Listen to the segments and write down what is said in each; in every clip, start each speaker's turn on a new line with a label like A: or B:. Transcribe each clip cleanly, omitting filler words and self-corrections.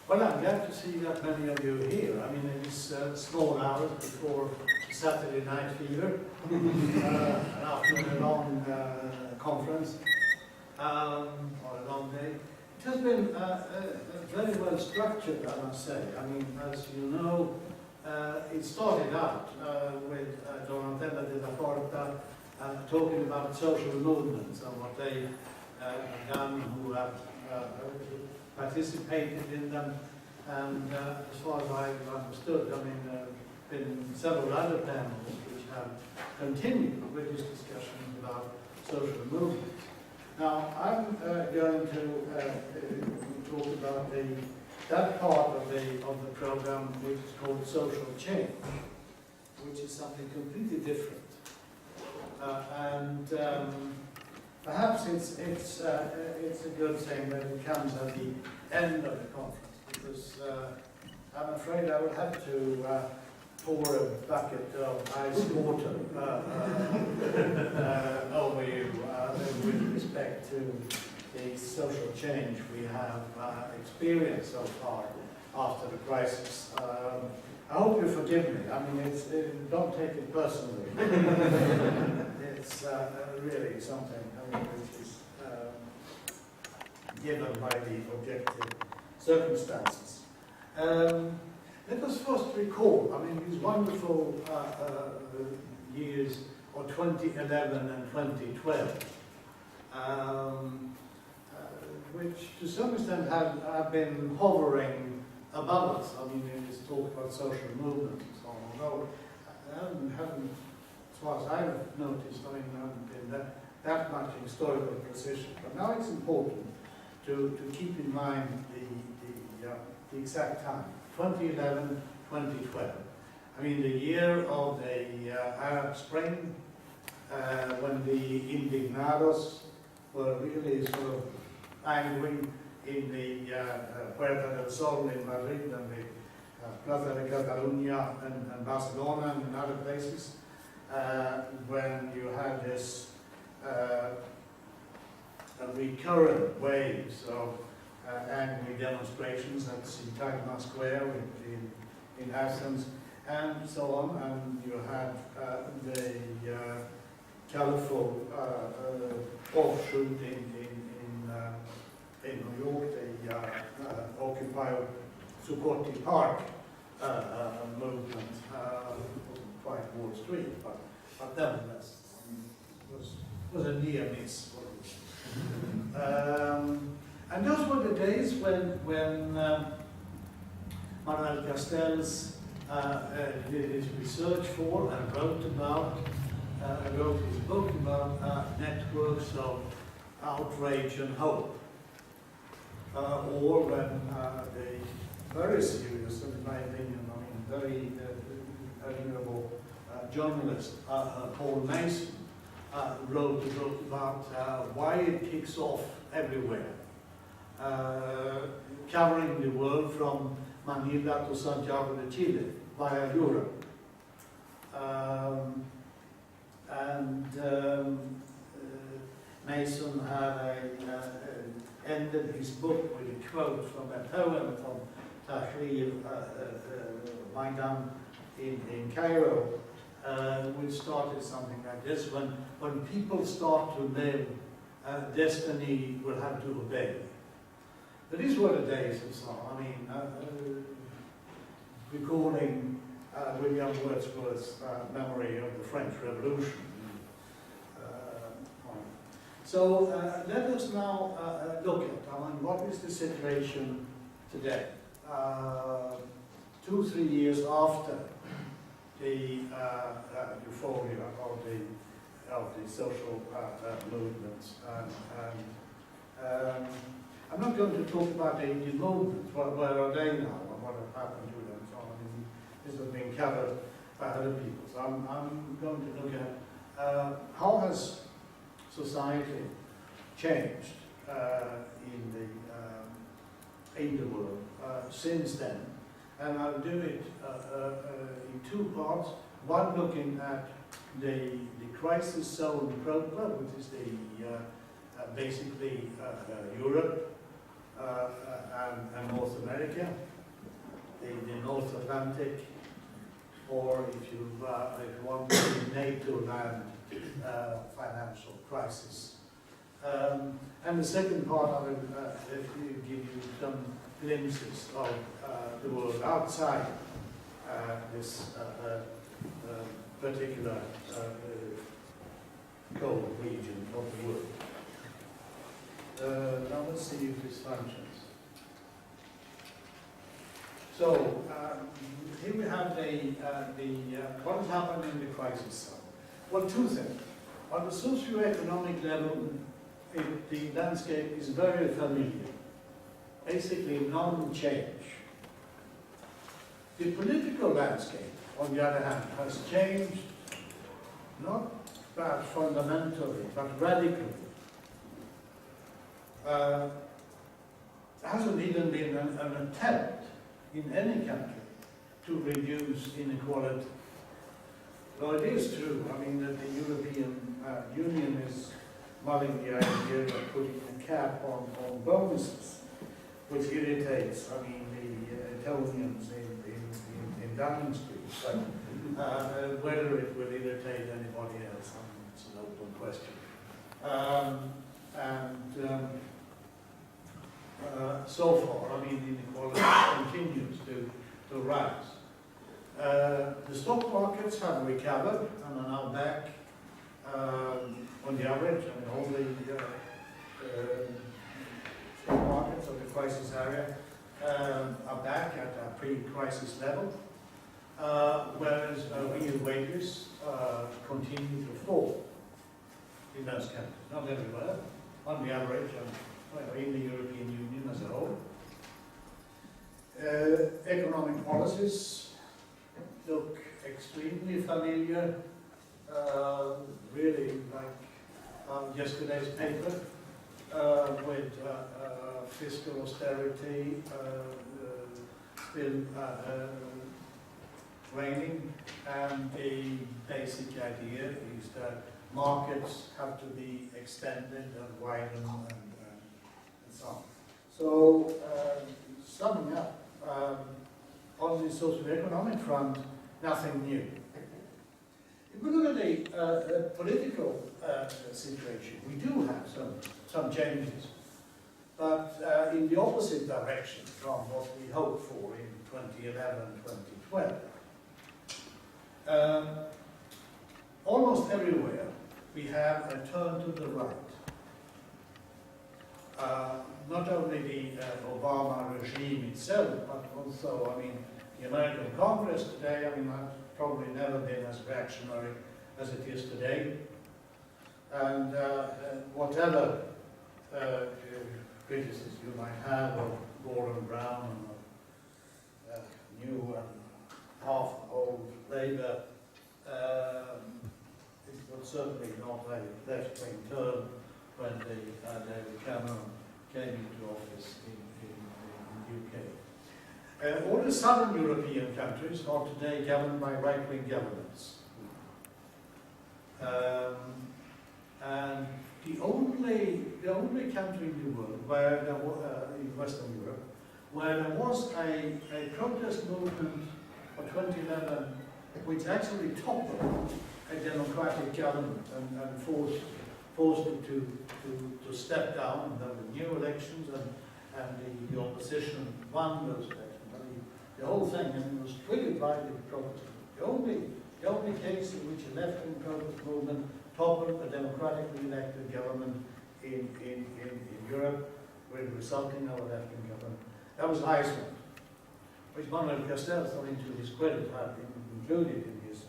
A: Well, I'm glad to see that many of you are here. I mean, it's small hours before Saturday Night Fever, after a long conference, or a long day. It has been very well structured, I must say. I mean, as you know, it started out with Göran Therborn talking about social movements and what they have done, who have participated in them, and as far as I've understood, I mean, there have been several other panels which have continued with this discussion about social movements. Now, I'm going to talk about that part of the program which is called social change, which is something completely different, and perhaps it's a good thing that it comes at the end of the conference, because I'm afraid I will have to pour a bucket of ice water over you with respect to the social change we have experienced so far after the crisis. I hope you forgive me. I mean, don't take it personally. It's really something which is given by the objective circumstances. Let us first recall, I mean, these wonderful years of 2011 and 2012, which to some extent have been hovering above us. I mean, in this talk about social movements and so on, although I haven't, as far as I've noticed, I mean, there haven't been that much historical precision. But now it's important to keep in mind the exact time, 2011, 2012. I mean, the year of the Arab Spring, when the indignados were really sort of angry in the Puerta del Sol in Madrid and the Plaza de Catalunya and Barcelona and in other places, when you had this recurrent waves of angry demonstrations at Syntagma Square in Athens and so on, and you had the colourful offshoot in New York, the Occupy Zuccotti Park movement, wasn't quite Wall Street, but nevertheless, was a near miss. And those were the days when Manuel Castells did his research for and wrote his book about networks of outrage and hope. Or when the very serious, in my opinion, I mean, very admirable journalist Paul Mason wrote a book about why it kicks off everywhere, covering the world from Manila to Santiago de Chile via Europe. Mason had ended his book with a quote from a poem from Tahrir Maidan in Cairo, which started something like this: when people start to live, destiny will have to obey. But these were the days and so on. I mean, recalling William Wordsworth's memory of the French Revolution. So let us now look at, I mean, what is the situation today, 2-3 years after the euphoria of the social movements. I'm not going to talk about the movements, where are they now, and what have happened to them, so on. I mean, this has been covered by other people. So I'm going to look at how has society changed in the world since then, and I'll do it in two parts. One looking at the crisis zone proper, which is the basically Europe, and North America, the North Atlantic, or if you want to NATO land financial crisis. And the second part of it give you some glimpses of the world outside this particular cold region of the world. Now let's see if this functions. So here we have what has happened in the crisis zone. Well, two things. On the socio-economic level, the landscape is very familiar, basically non-change. The political landscape, on the other hand, has changed, not perhaps fundamentally, but radically. There hasn't even been an attempt in any country to reduce inequality. Though it is true, I mean, that the European Union is mulling the idea of putting a cap on bonuses, which irritates, I mean, the Etonians in Downing Street. But whether it will irritate anybody else, I mean, it's an open question. So far, I mean, inequality continues to rise. The stock markets have recovered and are now back on the average, and all the stock markets of the crisis area are back at a pre-crisis level, whereas real wages continue to fall in those countries, not everywhere, on the average, in the European Union as a whole. Economic policies look extremely familiar, really like yesterday's paper, with fiscal austerity still reigning, and the basic idea is that markets have to be extended and widened and so on. So, summing up, on the socio-economic front, nothing new. If we look at the political situation, we do have some changes, but in the opposite direction from what we hoped for in 2011, 2012. Almost everywhere we have a turn to the right. Not only the Obama regime itself, but also, I mean, the American Congress today, I mean, has probably never been as reactionary as it is today. And whatever criticism you might have of Gordon Brown and of new and half-old Labour, it was certainly not a left-wing turn when David Cameron came into office in the UK. All the southern European countries are today governed by right-wing governments. And the only country in the world where there was, in Western Europe, where there was a protest movement of 2011 which actually toppled a democratic government and forced it to step down, and there were new elections, and the opposition won those elections. The whole thing, and it was triggered by the protest. The only case in which a left-wing protest movement toppled a democratically elected government in Europe, resulting in a left-wing government, that was Iceland, which Manuel Castells, I mean, to his credit, had included in his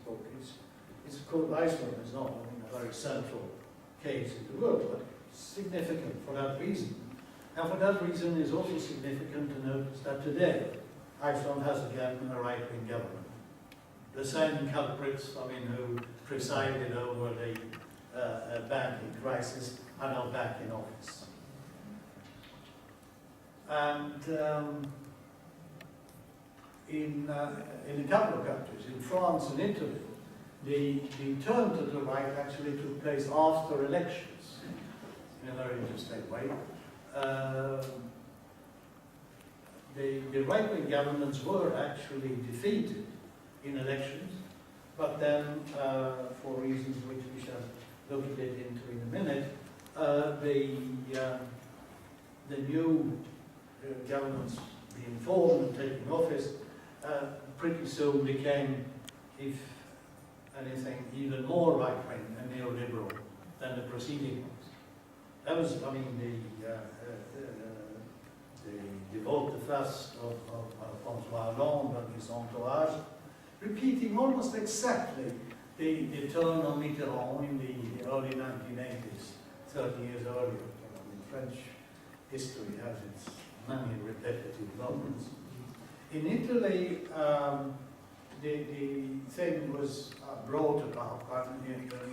A: book. It's called Iceland is not, I mean, a very central case in the world, but significant for that reason. And for that reason, it's also significant to notice that today, Iceland has again a right-wing government. The same culprits, I mean, who presided over the banking crisis are now back in office. And in a couple of countries, in France and Italy, the turn to the right actually took place after elections, in a very interesting way. the right-wing governments were actually defeated in elections, but then, for reasons which we shall look a bit into in a minute, the new governments being formed and taking office pretty soon became, if anything, even more right-wing and neoliberal than the preceding ones. That was, I mean, the volte-face of François Hollande and his entourage, repeating almost exactly the turn of Mitterrand in the early 1980s, 30 years earlier. French history has its many repetitive moments. In Italy, the thing was brought about by an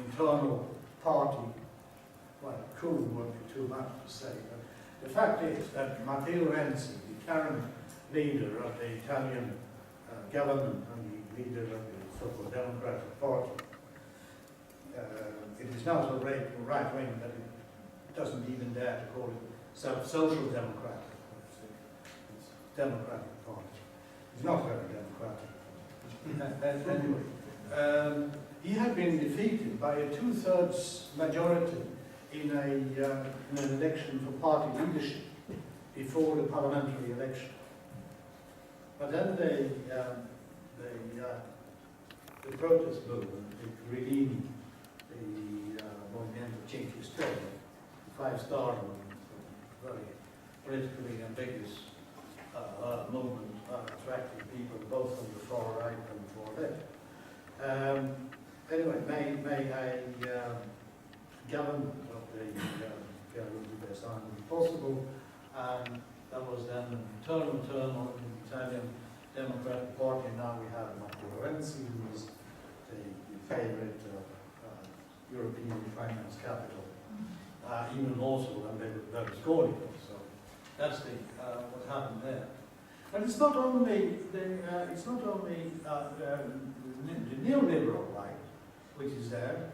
A: internal party. Well, coup would be too much to say, but the fact is that Matteo Renzi, the current leader of the Italian government and the leader of the so-called Democratic Party, it is now so right-wing that it doesn't even dare to call itself social democratic. It's Democratic Party. It's not very democratic. Anyway, he had been defeated by a 2/3 majority in an election for party leadership before the parliamentary election. But then the protest movement, the Grillini, the Movimento 5 Stelle, the 5-star movement, very politically ambiguous movement, attracting people both from the far right and the far left. Anyway, made a government of the Berlusconi possible, and that was then an internal turmoil in the Italian Democratic Party. Now we have Matteo Renzi, who is the favorite European finance capital, even more so than Berlusconi was. So that's what happened there. But it's not only the neoliberal right which is there,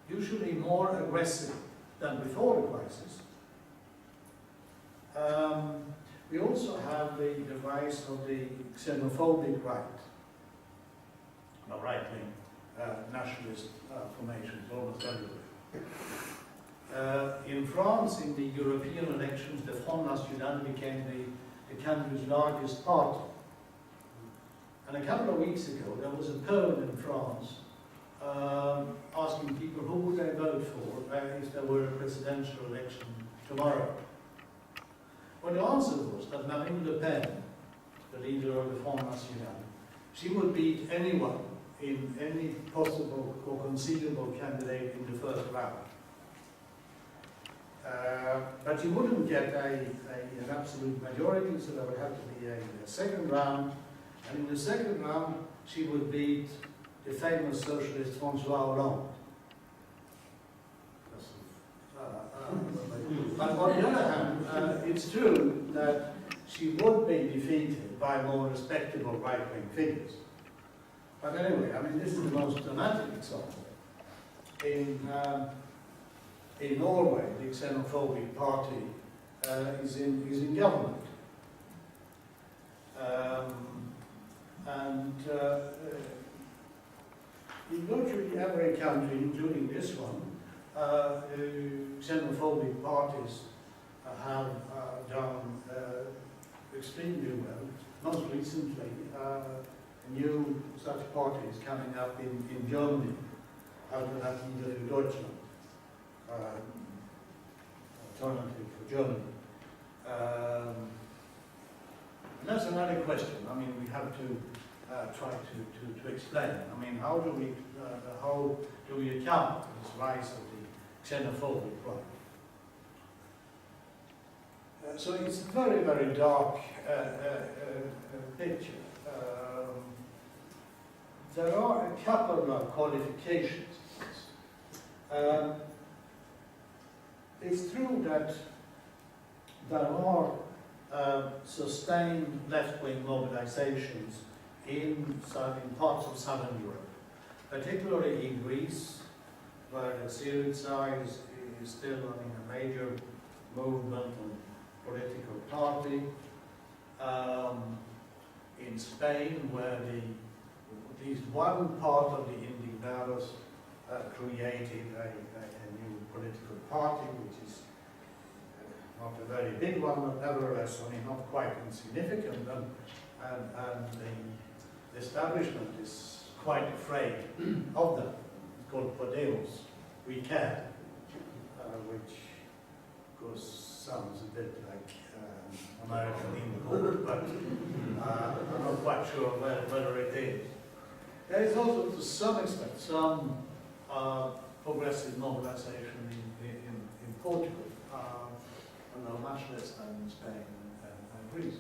A: usually more aggressive than before the crisis. We also have the rise of the xenophobic right, right-wing nationalist formations almost everywhere. In France, in the European elections, the Front National became the country's largest party. And a couple of weeks ago, there was a poll in France asking people who would they vote for if there were a presidential election tomorrow. Well, the answer was that Marine Le Pen, the leader of the Front National, she would beat anyone in any possible or conceivable candidate in the first round. But she wouldn't get an absolute majority, so there would have to be a second round. And in the second round, she would beat the famous socialist François Hollande. But on the other hand, it's true that she would be defeated by more respectable right-wing figures. But anyway, I mean, this is the most dramatic example. In Norway, the xenophobic party is in government. In virtually every country, including this one, xenophobic parties have done extremely well. Most recently, new such parties coming up in Germany, Alternative für Deutschland, Alternative for Germany. And that's another question. I mean, we have to try to explain. I mean, how do we account for this rise of the xenophobic right? So it's a very, very dark picture. There are a couple of qualifications. It's true that there are sustained left-wing mobilizations in parts of southern Europe, particularly in Greece, where the Syriza is is still, a major movement and political party. In Spain, where at least one part of the Indignados created a new political party, which is not a very big one, but nevertheless, not quite insignificant, and the establishment is quite afraid of them. It's called Podemos, We Care, which of course sounds a bit like American import, but I'm not quite sure whether it is. There is also, to some extent, some progressive mobilization in Portugal, although much less than in Spain and Greece.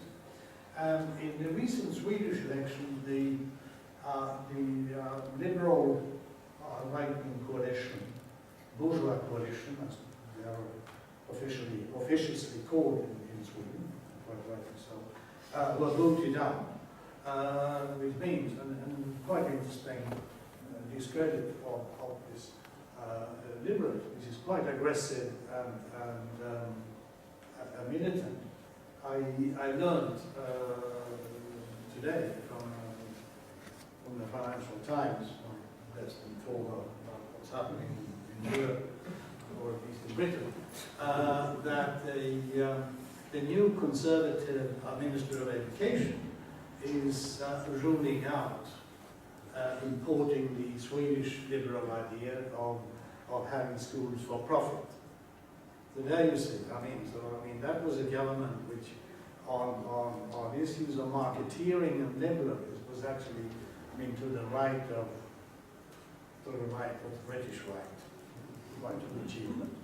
A: And in the recent Swedish elections, the liberal right-wing coalition, bourgeois coalition, as they are officiously called in Sweden, quite rightly so, were voted out, which means, and quite interesting discredit of this liberal, which is quite aggressive and militant. I learned today from the Financial Times, best informed about what's happening in Europe, or at least in Britain, that the new Conservative Minister of Education is ruling out importing the Swedish liberal idea of having schools for profit. So there you see, that was a government which on issues of marketeering and liberalism was actually, to the right of the British right. Quite an achievement.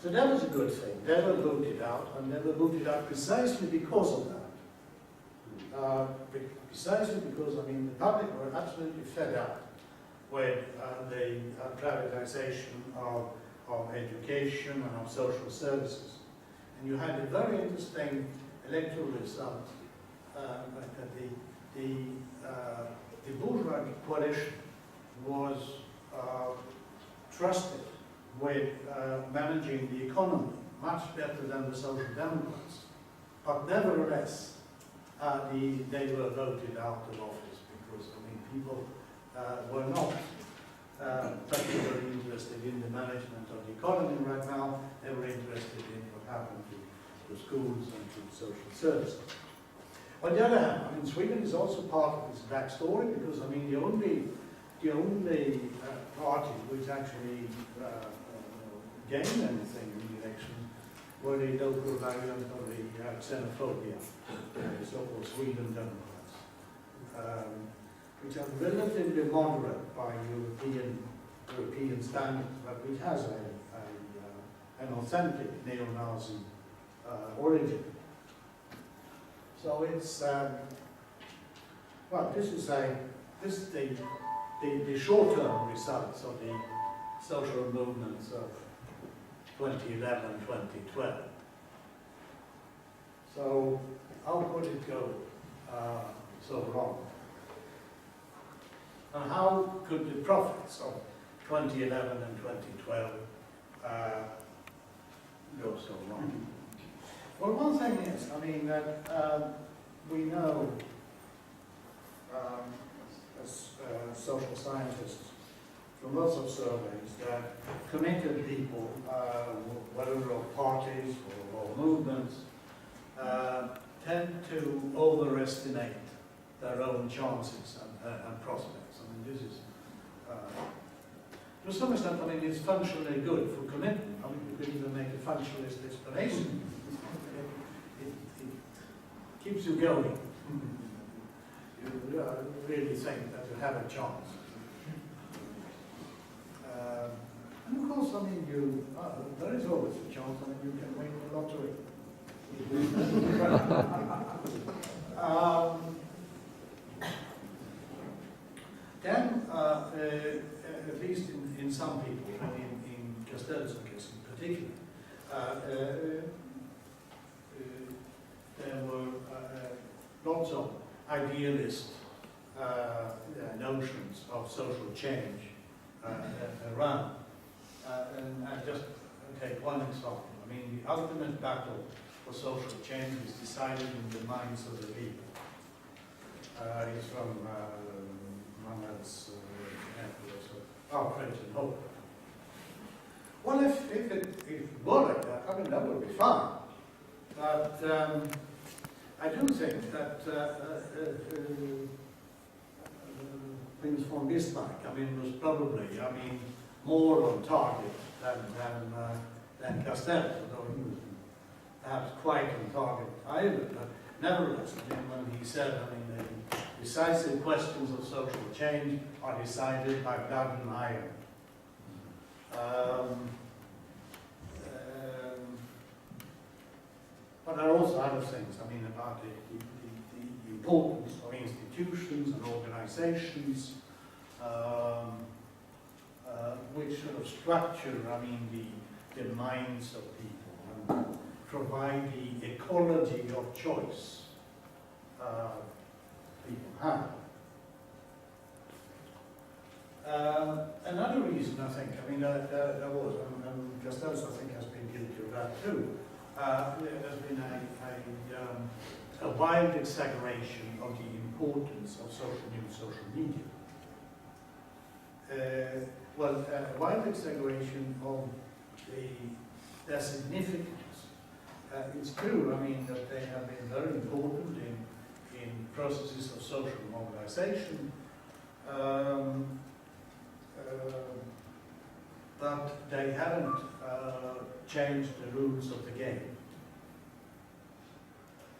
A: So that was a good thing. They were voted out, and they were voted out precisely because of that. Precisely because, the public were absolutely fed up with the privatization of education and of social services. And you had a very interesting electoral result that the bourgeois coalition was trusted with managing the economy much better than the Social Democrats. But nevertheless, they were voted out of office because, people were not particularly interested in the management of the economy right now. They were interested in what happened to schools and to social services. On the other hand, Sweden is also part of this backstory because, the only party which actually gained anything in the election were the local variant of the xenophobia, the so-called Sweden Democrats, which are relatively moderate by European standards, but which has an authentic neo-Nazi origin. So it's this is the short-term results of the social movements of 2011, 2012. So how could it go so wrong? And how could the profits of 2011 and 2012 go so wrong? Well, one thing is, that we know as social scientists from lots of surveys that committed people, whether of parties or movements, tend to overestimate their own chances and prospects. This is, to some extent, it's functionally good for commitment. You could even make a functionalist explanation. It keeps you going. You really think that you have a chance. And of course, there is always a chance. You can win the lottery. Then, at least in some people, in Castell's case in particular, there were lots of idealist notions of social change around. take one example. I mean, the ultimate battle for social change is decided in the minds of the people. He's from Emeritus, Outrage and Hope. Well, if it were like that, I mean, that would be fine. But I do think that things from Bismarck, I mean, was probably, I mean, more on target than Castells, although he was perhaps quite on target either. But nevertheless, I mean, when he said, I mean, the decisive questions of social change are decided by blood and iron. But there are also other things, I mean, about the importance of institutions and organizations, which sort of structure, I mean, the minds of people and provide the ecology of choice people have. Another reason, I think, I mean, there was, and Castells, I think, has been guilty of that too, there's been a wild exaggeration of the importance of social media. A wild exaggeration of their significance. It's true, I mean, that they have been very important in processes of social mobilization, but they haven't changed the rules of the game.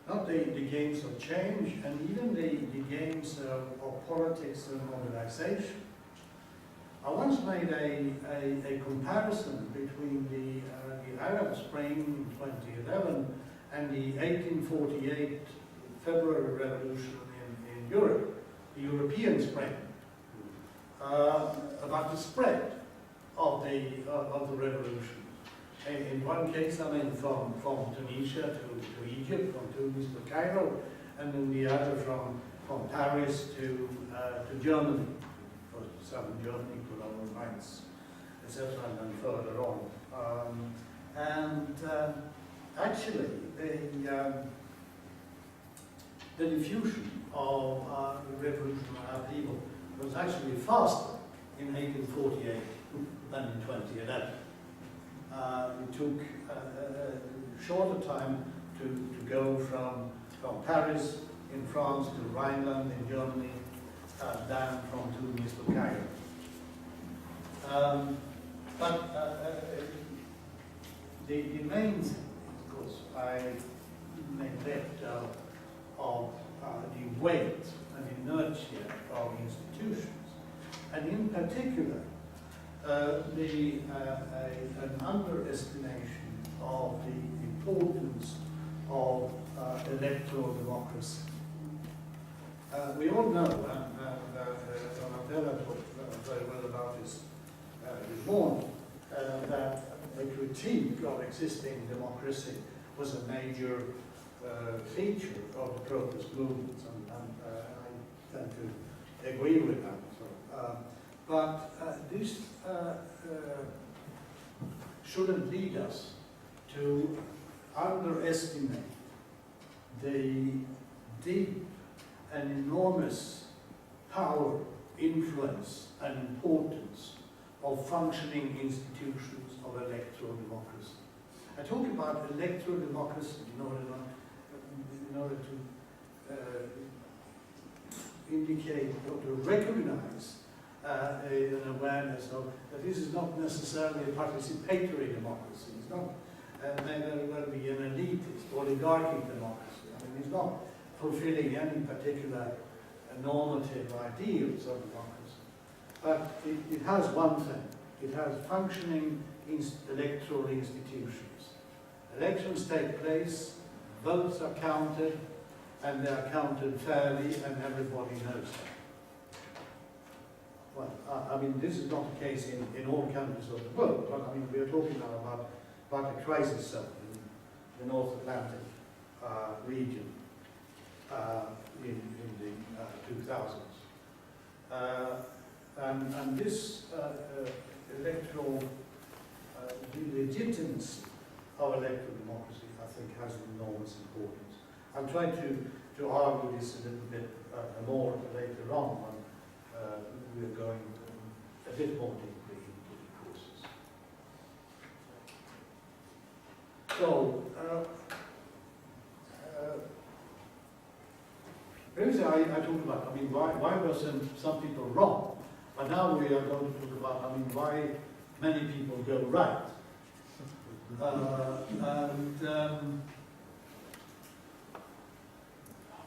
A: Not the games of change, and even the games of politics and mobilization. I once made a comparison between the Arab Spring in 2011 and the 1848 February Revolution in Europe, the European Spring, about the spread of the revolution. In one case, I mean, from Tunisia to Egypt, from Tunis to Cairo, and in the other from Paris to Germany, southern Germany, Cologne, Mainz, etc., and then further on. Actually, the diffusion of the revolutionary upheaval was actually faster in 1848 than in 2011. It took a shorter time to go from Paris in France to Rhineland in Germany than from Tunis to Cairo. The main thing, of course, I neglect of the weight and inertia of institutions, and in particular, an underestimation of the importance of electoral democracy. We all know, and Donatella talked very well about this this morning, that the critique of existing democracy was a major feature of the protest movements, and I tend to agree with that. So, but this shouldn't lead us to underestimate the deep and enormous power, influence, and importance of functioning institutions of electoral democracy. I talk about electoral democracy in order to indicate or to recognize an awareness of that this is not necessarily a participatory democracy. It's not, may very well be an elitist, oligarchic democracy. I mean, it's not fulfilling any particular normative ideals of democracy. But it has one thing. It has functioning electoral institutions. Elections take place, votes are counted, and they are counted fairly, and everybody knows that. Well, I mean, this is not the case in all countries of the world, but I mean, we are talking now about a crisis zone in the North Atlantic region in the 2000s. And this electoral, legitimacy of electoral democracy, I think, has enormous importance. I'm trying to argue this a little bit more later on when we're going a bit more deeply into the courses. So, previously I talked about, I mean, why were some people wrong? But now we are going to talk about, I mean, why many people go right.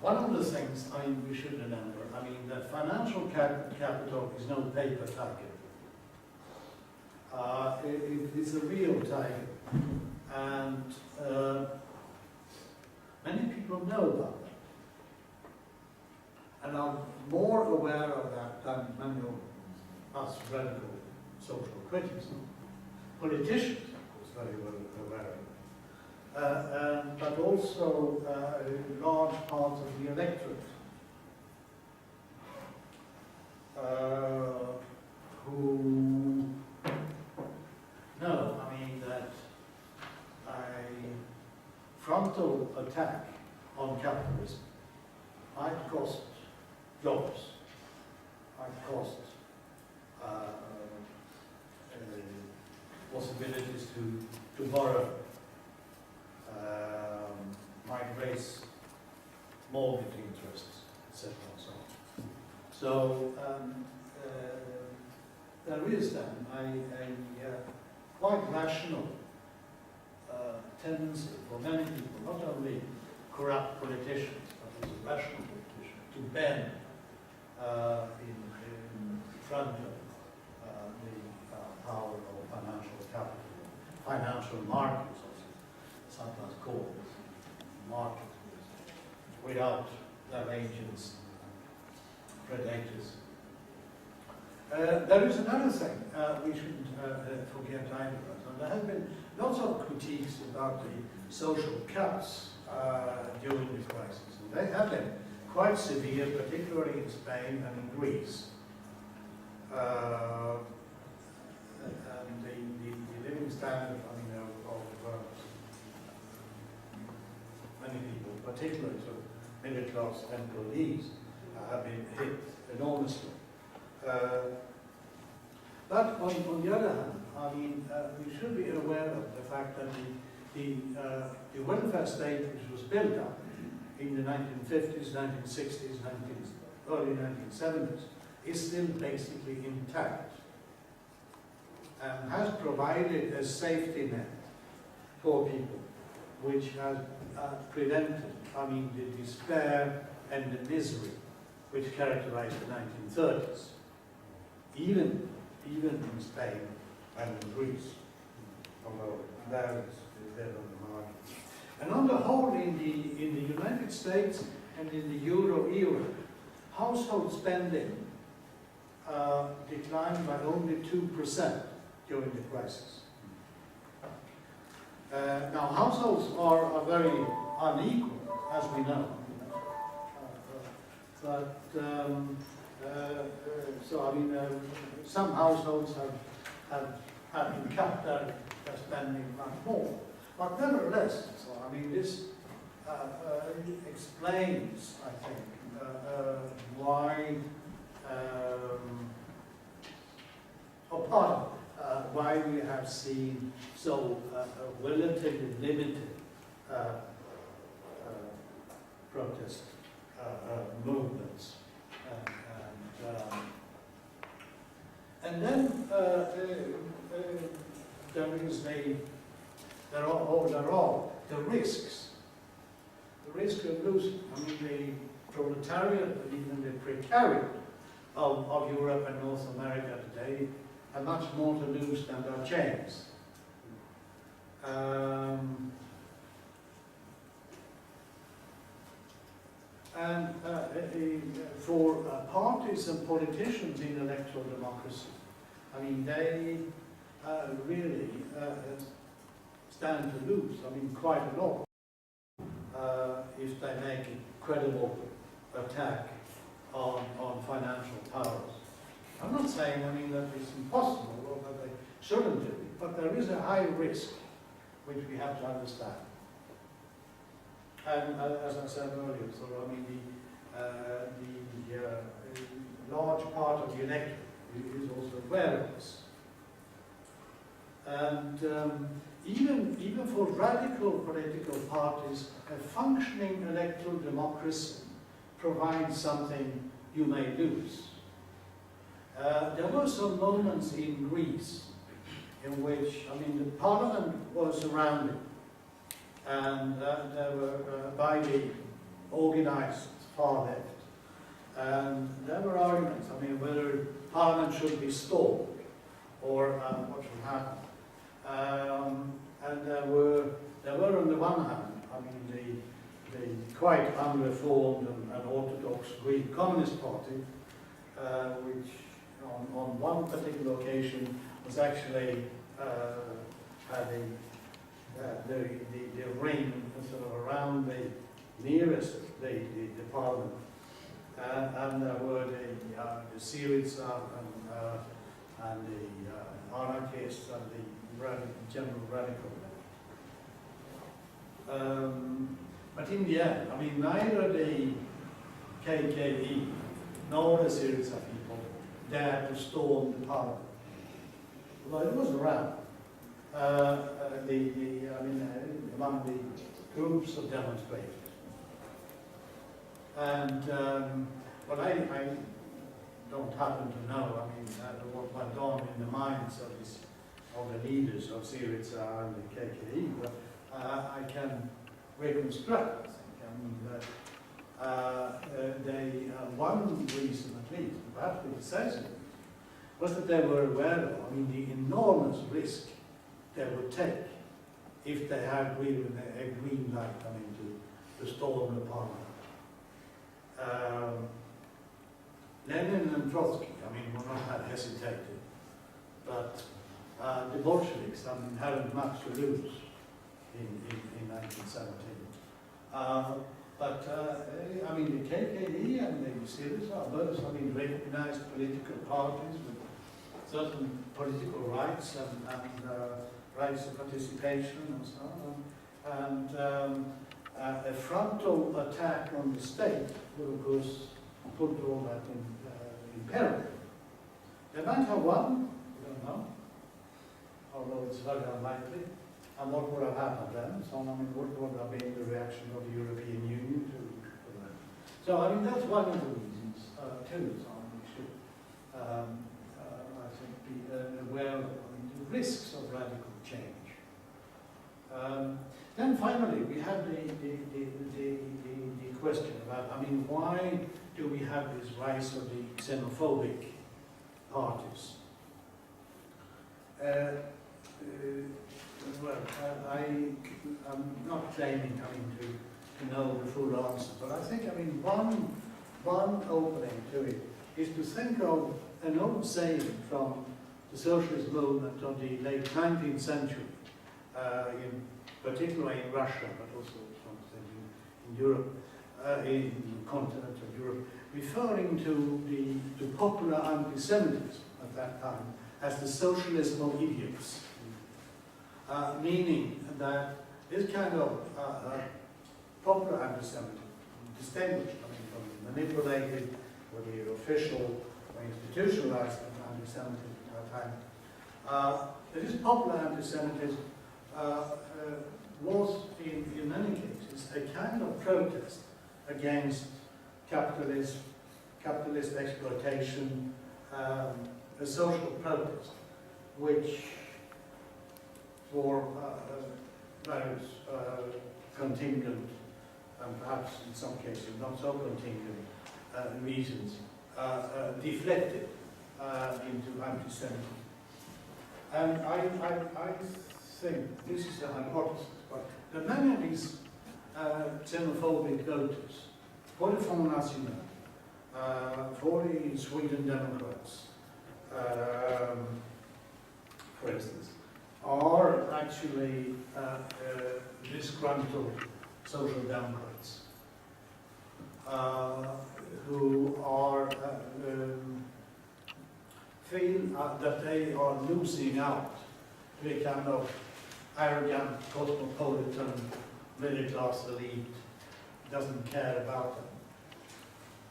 A: One of the things we should remember, I mean, that financial capital is no paper tiger. It is a real tiger, and many people know about that, and are more aware of that than many of us radical social critics. Politicians, of course, very well aware of it, but also large parts of the electorate who know, I mean, that a frontal attack on capitalism might cost jobs, might cost possibilities to borrow, might raise mortgage interests, etc. and so on. So there is then a quite rational tendency for many people, not only corrupt politicians, but also rational politicians, to bend in front of the power of financial capital, financial markets, also sometimes called markets, without their agents, predators. There is another thing we shouldn't forget either. There have been lots of critiques about the social cuts during the crisis. And they have been quite severe, particularly in Spain and in Greece. And the living standard, I mean, of many people, particularly sort of middle-class employees, have been hit enormously. But on the other hand, I mean, we should be aware of the fact that the welfare state which was built up in the 1950s, 1960s, early 1970s is still basically intact and has provided a safety net for people, which has prevented, I mean, the despair and the misery which characterized the 1930s, even in Spain and in Greece, although there is there on the margin. And on the whole, in the United States and in the Euro era, household spending declined by only 2% during the crisis. Now, households are very unequal, as we know. So, I mean, some households have been cut their spending much more. But nevertheless, so, I mean, this explains, I think, why, or part of why we have seen so relatively limited protest movements. And then there are the risks. The risk of losing. I mean, the proletariat and even the precariat of Europe and North America today have much more to lose than their chains. And for parties and politicians in electoral democracy, I mean, they really stand to lose, I mean, quite a lot, if they make a credible attack on financial powers. I'm not saying, I mean, that it's impossible or that they shouldn't do it, but but there is a high risk which we have to understand. And as I said earlier, so I mean the large part of the electorate is also aware of this. And even for radical political parties, a functioning electoral democracy provides something you may lose. There were some moments in Greece in which, I mean, the parliament was surrounded, and there were by the organized far left, and there were arguments, I mean, whether parliament should be stormed or what should happen. And there were on the one hand, I mean, the quite unreformed and orthodox Greek Communist Party, which on one particular occasion was actually having the ring sort of around the nearest the parliament, and there were the Syriza and the anarchists and the general radical. But in the end, I mean, neither the KKE nor the Syriza people dared to storm the parliament. Well, it was around. Among the groups of demonstrators. And what I don't happen to know, I mean, what went on in the minds of the leaders of Syriza and the KKE, but I can reconstruct, I think. I mean, one reason at least, perhaps the decisive, was that they were aware of, I mean, the enormous risk they would take if they had really a green light, I mean, to storm the parliament. Lenin and Trotsky, I mean, were not that hesitated, but the Bolsheviks, I mean, hadn't much to lose in 1917. I mean, the KKE and the Syriza are both, I mean, recognized political parties with certain political rights and rights of participation and so on. And a frontal attack on the state would, of course, put all that in peril. They might have won, we don't know, although it's very unlikely. And what would have happened then? So, I mean, what would have been the reaction of the European Union to that? So, I mean, that's one of the reasons, too, so we should, I think, be aware of the risks of radical change. Then finally, we have the question about, I mean, why do we have this rise of the xenophobic parties? Well, I'm not claiming, I mean, to know the full answer, but I think, I mean, one opening to it is to think of an old saying from the socialist movement of the late 19th century, particularly in Russia, but also in Europe, in the continent of Europe, referring to the popular anti-Semitism at that time as the socialism of idiots. Meaning that this kind of popular anti-Semitism, distinguished, I mean, from the manipulated or the official or institutionalized anti-Semitism at that time, this popular anti-Semitism was, in many cases, a kind of protest against capitalist exploitation, a social protest, which for various contingent, and perhaps in some cases not so contingent reasons, deflected into anti-Semitism. And I think this is a hypothesis, but that many of these xenophobic voters, for the Front National, for the Sweden Democrats, for instance, are actually disgruntled social democrats who are feel that they are losing out to a kind of arrogant, cosmopolitan, middle-class elite, doesn't care about them.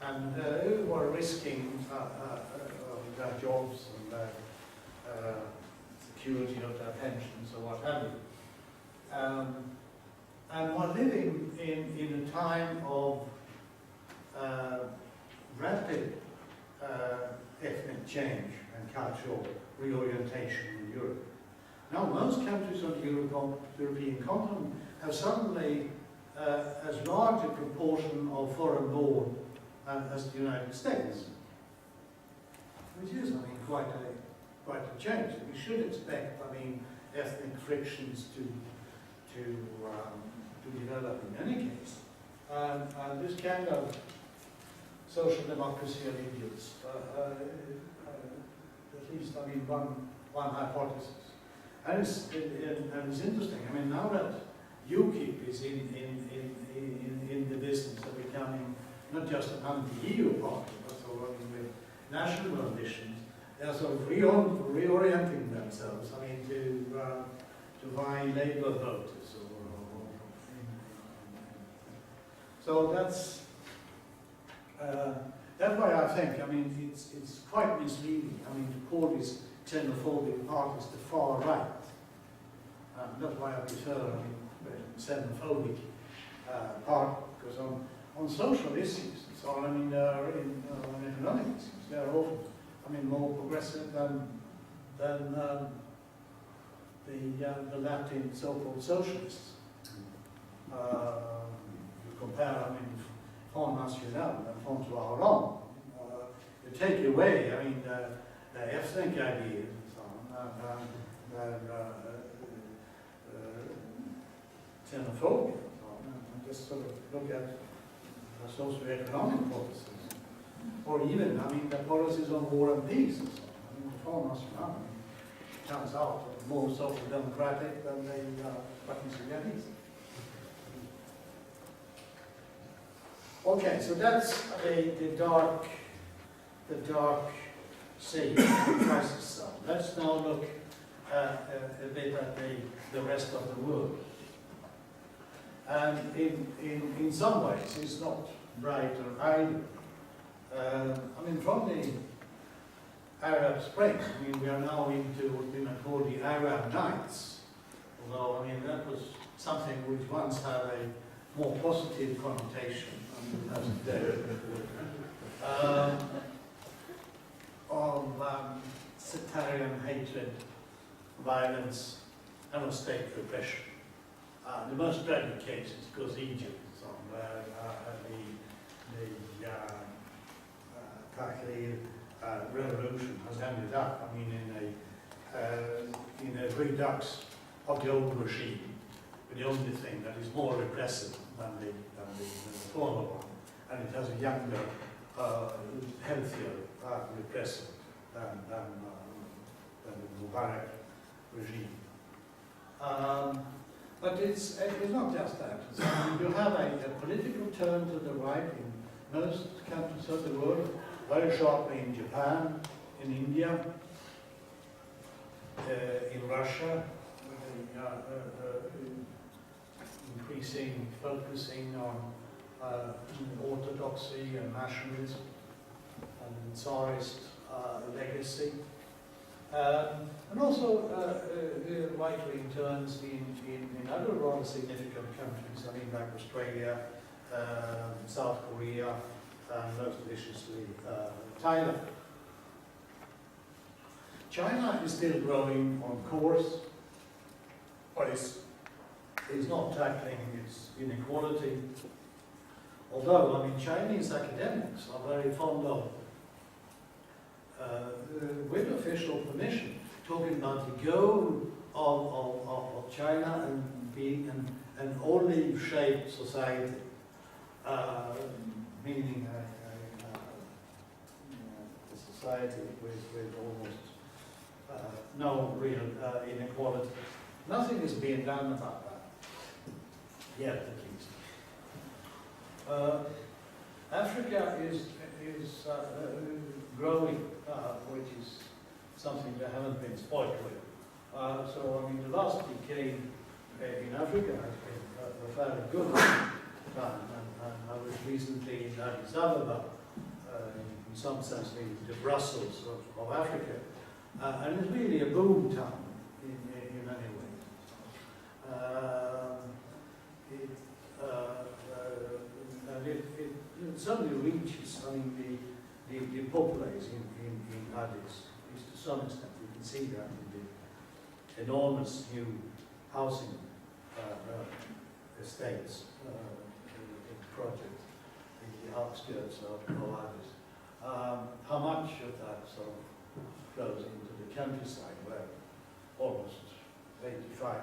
A: And who are risking their jobs and their security of their pensions or what have you. And we're living in a time of rapid ethnic change and cultural reorientation in Europe. Now most countries on the European continent have suddenly as large a proportion of foreign-born as the United States, which is, I mean, quite a change. We should expect, I mean, ethnic frictions to develop in any case. And this kind of social democracy of idiots, at least, I mean, one hypothesis. And it's interesting. I mean, now that UKIP is in the business of becoming not just an anti-EU party, but sort of with national ambitions, they're sort of reorienting themselves. I mean, to vying Labour voters. So that's why I think, I mean, it's quite misleading. I mean, to call these xenophobic parties the far right. That's why I prefer, I mean, xenophobic party, because on social issues, so I mean, on economic issues, they're often, I mean, more progressive than the Latin so-called socialists. You compare, I mean, Front National and François Hollande. You take away, I mean, the ethnic ideas and so on, xenophobia and so on, and just sort of look at the socio-economic policies. Or even, I mean, the policies on war and peace and so on. I mean, the Front National, turns out, more social democratic than the Reconcilianism. Okay, so that's the dark sea, the crisis zone. Let's now look a bit at the rest of the world. And in some ways, it's not brighter either. I mean, from the Arab Spring, I mean, we are now into what we might call the Arab Nights. Although, I mean, that was something which once had a more positive connotation as today. Of sectarian hatred, violence, and of state repression. The most tragic case is, of course, Egypt, where the Tahrir revolution has ended up, I mean, in a redux of the old regime, but the only thing that is more repressive than the former one, and it has a younger, healthier repressive than the Mubarak regime. But it's not just that. So you have a political turn to the right in most countries of the world, very sharply in Japan, in India, in Russia, increasing focusing on orthodoxy and nationalism and Tsarist legacy. And also right-wing turns in other rather significant countries, I mean, like Australia, South Korea, and most viciously Thailand. China is still growing on course, but it's not tackling its inequality. Although, I mean, Chinese academics are very fond of, with official permission, talking about the goal of China and being an olive-shaped society, meaning a society with almost no real inequality. Nothing is being done about that, yet at least. Africa is growing, which is something they haven't been spoiled with. So, I mean, the last decade in Africa has been a fairly good time. And I was recently in Addis Ababa, in some sense the Brussels of Africa, and it's really a boom town in many ways. And it suddenly reaches, I mean, the populace in Addis, at least to some extent. You can see that in the enormous new housing estates project in the outskirts of Addis. How much of that sort of goes into the countryside where almost 85%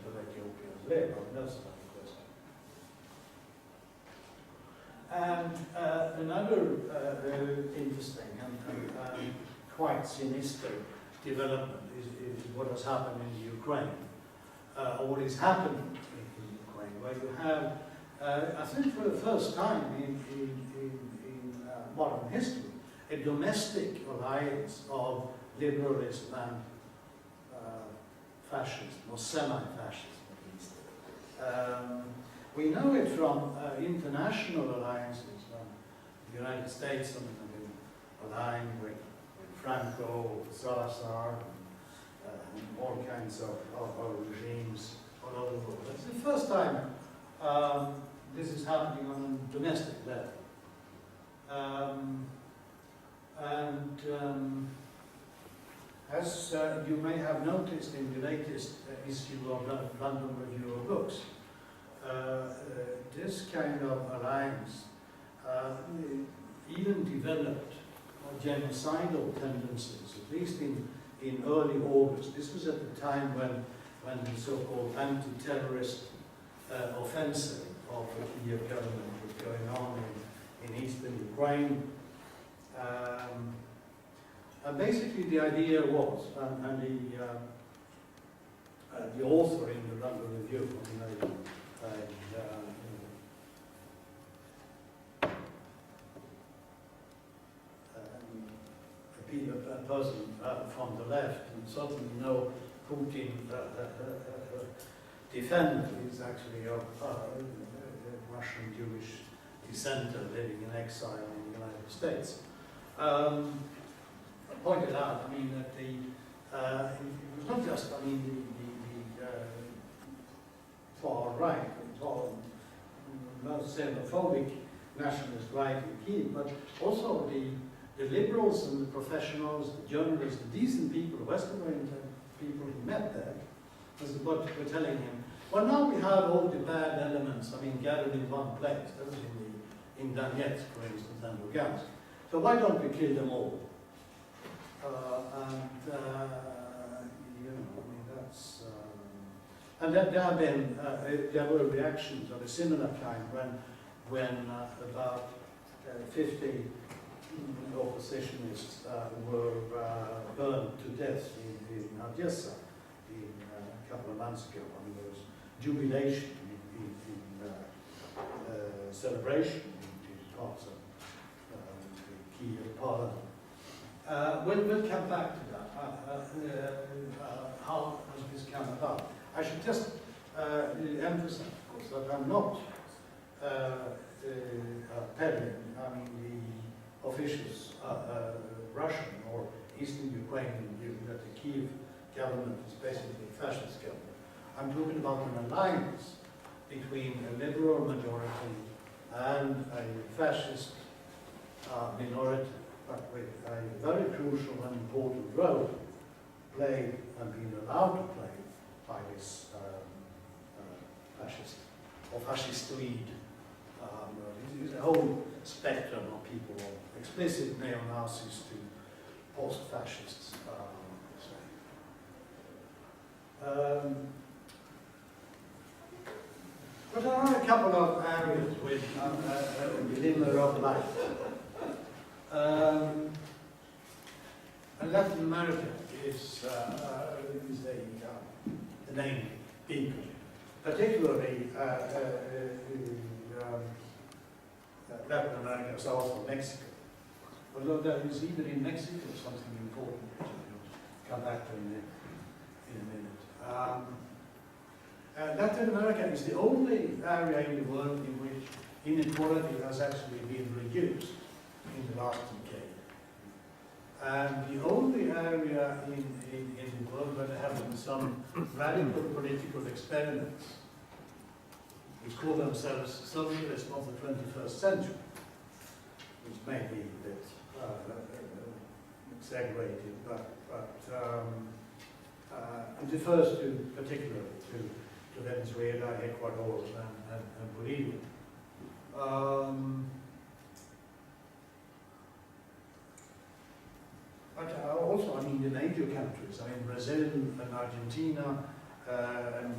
A: of Ethiopians live? I mean, that's another question. And another interesting and quite sinister development is what has happened in Ukraine, or what is happening in Ukraine, where you have, I think for the first time in modern history, a domestic alliance of liberalism and fascism, or semi-fascism at least. We know it from international alliances. The United States have been aligned with Franco, Salazar, and all kinds of regimes all over the world. It's the first time this is happening on a domestic level. As you may have noticed in the latest issue of the London Review of Books, this kind of alliance even developed genocidal tendencies, at least in early August. This was at the time when the so-called anti-terrorist offensive of the Kiev government was going on in eastern Ukraine. And basically the idea was, and the author in the London Review, a person from the left, and certainly no Putin defender. He's actually a Russian Jewish dissenter living in exile in the United States. Pointed out, I mean, that it was not just, I mean, the far right, most xenophobic nationalist right in Kiev, but also the liberals and the professionals, the journalists, the decent people, the Western-oriented people who met there, was what were telling him, well, now we have all the bad elements, I mean, gathered in one place. That was in Donetsk, for instance, and Lugansk. So why don't we kill them all? You know, I mean, that's... and there were reactions of a similar kind when about 50 oppositionists were burned to death in Odessa a couple of months ago. I mean, there was jubilation celebration in parts of the Kiev parliament. We'll come back to that. How has this come about? I should just emphasize, of course, that I'm not peddling, I mean, the officials, Russian or Eastern Ukrainian view that the Kiev government is basically a fascist government. I'm talking about an alliance between a liberal majority and a fascist minority, but with a very crucial and important role played and being allowed to play by this fascist or fascistoid. There's a whole spectrum of people, explicit neo-Nazis to post-fascists. But there are a couple of areas with a glimmer of light. And Latin America is the main people, particularly Latin America, south of Mexico. Although there is even in Mexico something important which we'll come back to in Latin America is the only area in the world in which inequality has actually been reduced in the last decade. And the only area in the world where there have been some radical political experiments which call themselves socialists of the 21st century, which may be a bit exaggerated, but it refers to particularly to Venezuela, Ecuador, and Bolivia. But also, I mean, the major countries, I mean, Brazil and Argentina and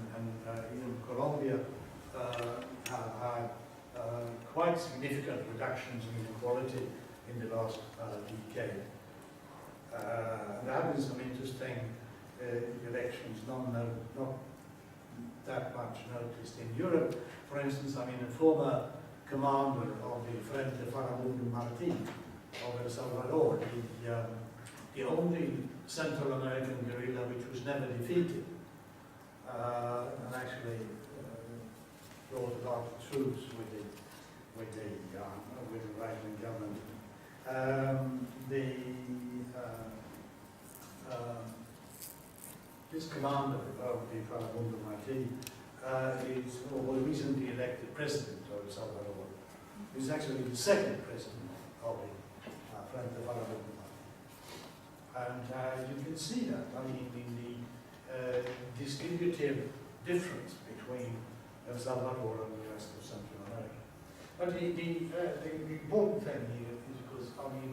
A: even Colombia have had quite significant reductions in inequality in the last decade. There have been some interesting elections, not that much noticed in Europe. For instance, I mean, a former commander of the Frente Farabundo Martín of El Salvador, the only Central American guerrilla which was never defeated, and actually brought a lot of troops with the right-wing government. This commander of the Farabundo Martín was recently elected president of El Salvador. He's actually the second president of the Frente Farabundo Martín. And you can see that, I mean, in the distributive difference between El Salvador and the rest of Central America. But the important thing here is because, I mean,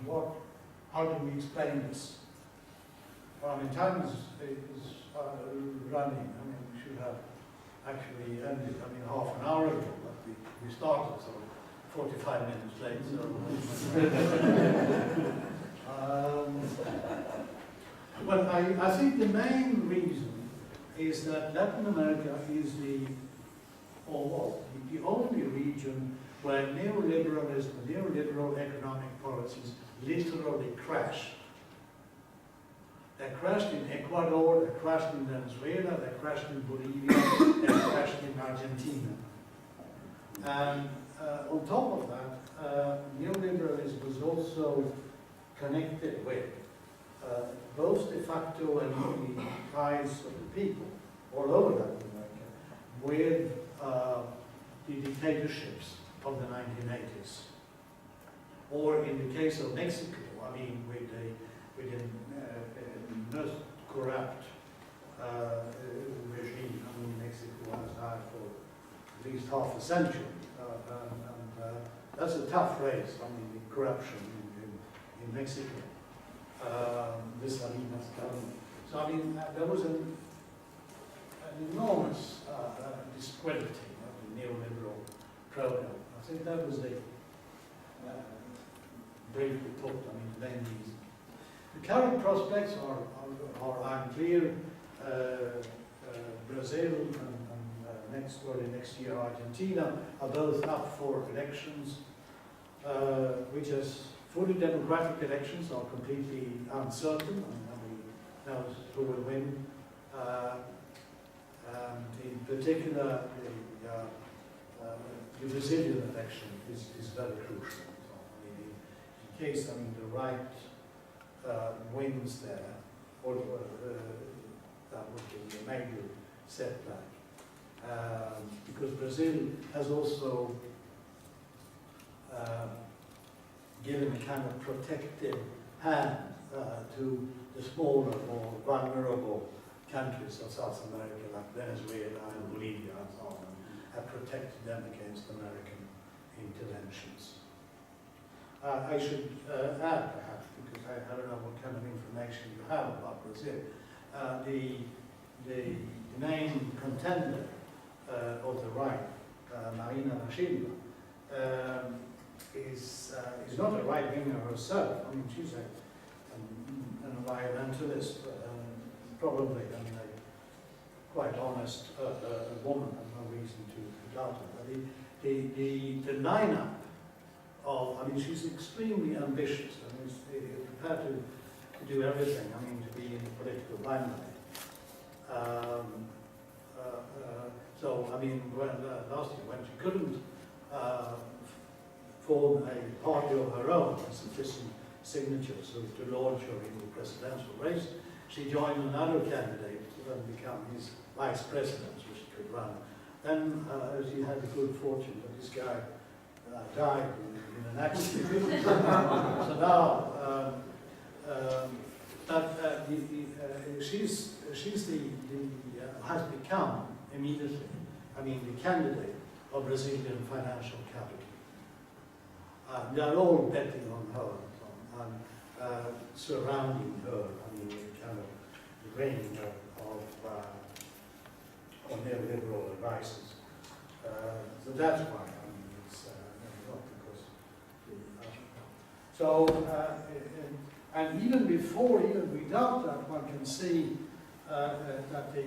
A: how do we explain this? Well, I mean, time is running. I mean, we should have actually ended, I mean, half an hour ago, but we started, so 45 minutes late, so. Well, I think the main reason is that Latin America is the only region where neoliberalism, neoliberal economic policies literally crashed. They crashed in Ecuador, they crashed in Venezuela, they crashed in Bolivia, they crashed in Argentina. And on top of that, neoliberalism was also connected with both de facto and legal ties of the people all over Latin America with the dictatorships of the 1980s. Or in the case of Mexico, I mean, with the most corrupt regime. I mean, Mexico has had for at least half a century. And that's a tough race, I mean, the corruption in Mexico. This Salinas government. So, I mean, there was an enormous discrediting of the neoliberal program. I think that was the briefly put, I mean, the main reason. The current prospects are unclear. Brazil and next year Argentina are both up for elections, which is fully democratic elections are completely uncertain, and nobody knows who will win. And in particular, the Brazilian election is very crucial. So, I mean, in case, I mean, the right wins there, or that would be a major setback. Because Brazil has also given a kind of protective hand to the smaller, more vulnerable countries of South America, like Venezuela and Bolivia and so on, and have protected them against American interventions. I should add, perhaps, because I don't know what kind of information you have about Brazil, the main contender of the right, Marina da Silva, is not a right-winger herself. I mean, she's an environmentalist, probably, I mean, a quite honest woman. There's no reason to doubt her. But the lineup of, I mean, she's extremely ambitious. I mean, she's prepared to do everything. I mean, to be in the political limelight. so, I mean, when, last year, when she couldn't form a party of her own, sufficient signatures to launch her in the presidential race, she joined another candidate to then become his vice president, so she could run. Then she had the good fortune that this guy died in an accident. So now, she's has become immediately, I mean, the candidate of Brazilian financial capital. They are all betting on her and surrounding her, I mean, kind of ring of neoliberal advices. So that's why, I mean, it's not because and even before, even without that, one can see that the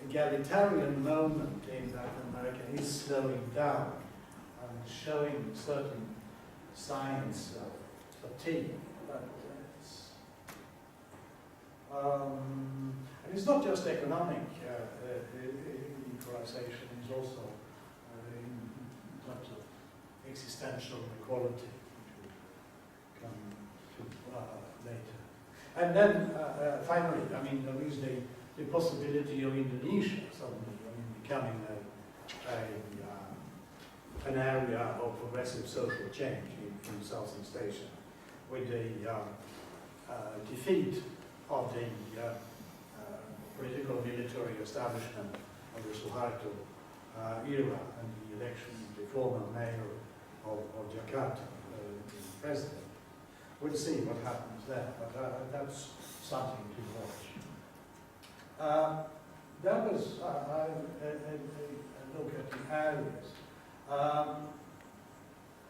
A: egalitarian moment in Latin America is slowing down and showing certain signs of fatigue. But and it's not just economic equalization, it's also in terms of existential equality, which will come to later. And then finally, I mean, there is the possibility of Indonesia suddenly, I mean, becoming an area of progressive social change in Southeast Asia, with the defeat of the political military establishment of the Suharto era and the election of the former mayor of Jakarta, the president. We'll see what happens there, but that's something to watch. That was a look at the areas.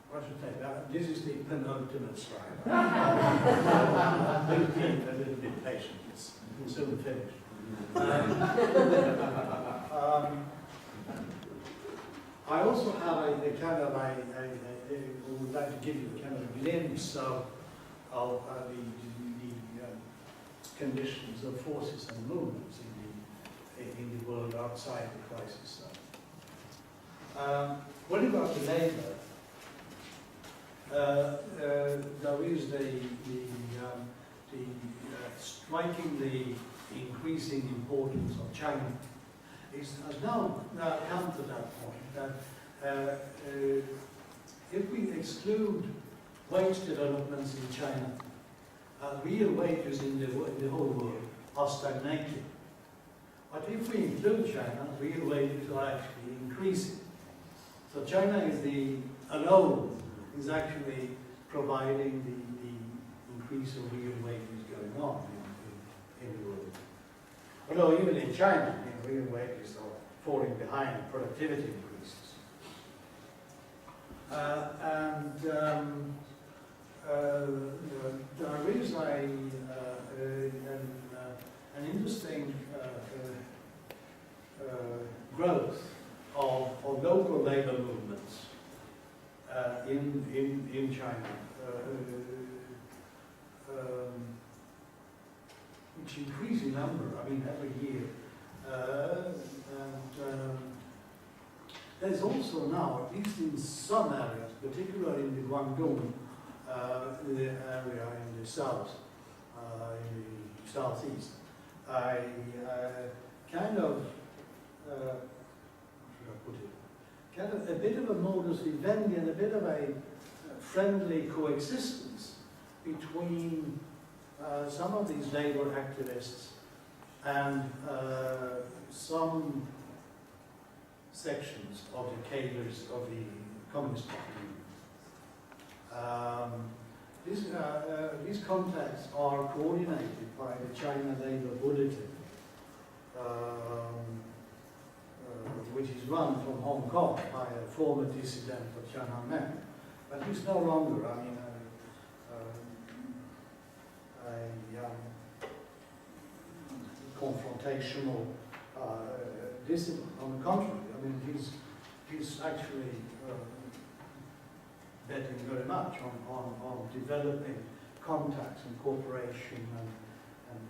A: What should I say? This is the penultimate slide. A little bit patient, it's soon finished. I also have a kind of I would like to give you a kind of a glimpse of the conditions of forces and movements in the world outside the crisis zone. What about the labour? There is the strikingly increasing importance of China. It has now come to that point that if we exclude wage developments in China, real wages in the whole world are stagnating. But if we include China, real wages are actually increasing. So China is alone is actually providing the increase of real wages going on in the world. Although even in China, real wages are falling behind productivity increases. There is an interesting growth of local labor movements in China, which increase in number, I mean, every year. There's also now, at least in some areas, particularly in the Guangdong the area in the south, in the southeast, kind of, how should I put it? Kind of a bit of a modus vivendi and a bit of a friendly coexistence between some of these labor activists and some sections of the cadres of the Communist Party. These contacts are coordinated by the China Labour Bulletin, which is run from Hong Kong by a former dissident of Tiananmen, but he's no longer, I mean, confrontational dissident. On the contrary, I mean, he's actually betting very much on developing contacts and cooperation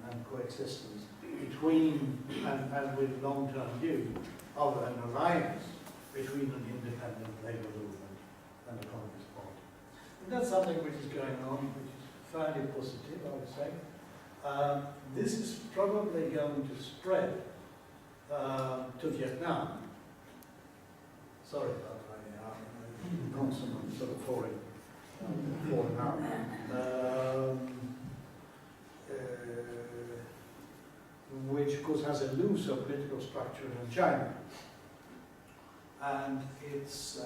A: and coexistence between, and with long-term view, of an alliance between an independent labour movement and the Communist Party. And that's something which is going on, which is fairly positive, I would say. This is probably going to spread to Vietnam. Sorry about my consonant sort of falling out. Which of course has a looser political structure than China. And it's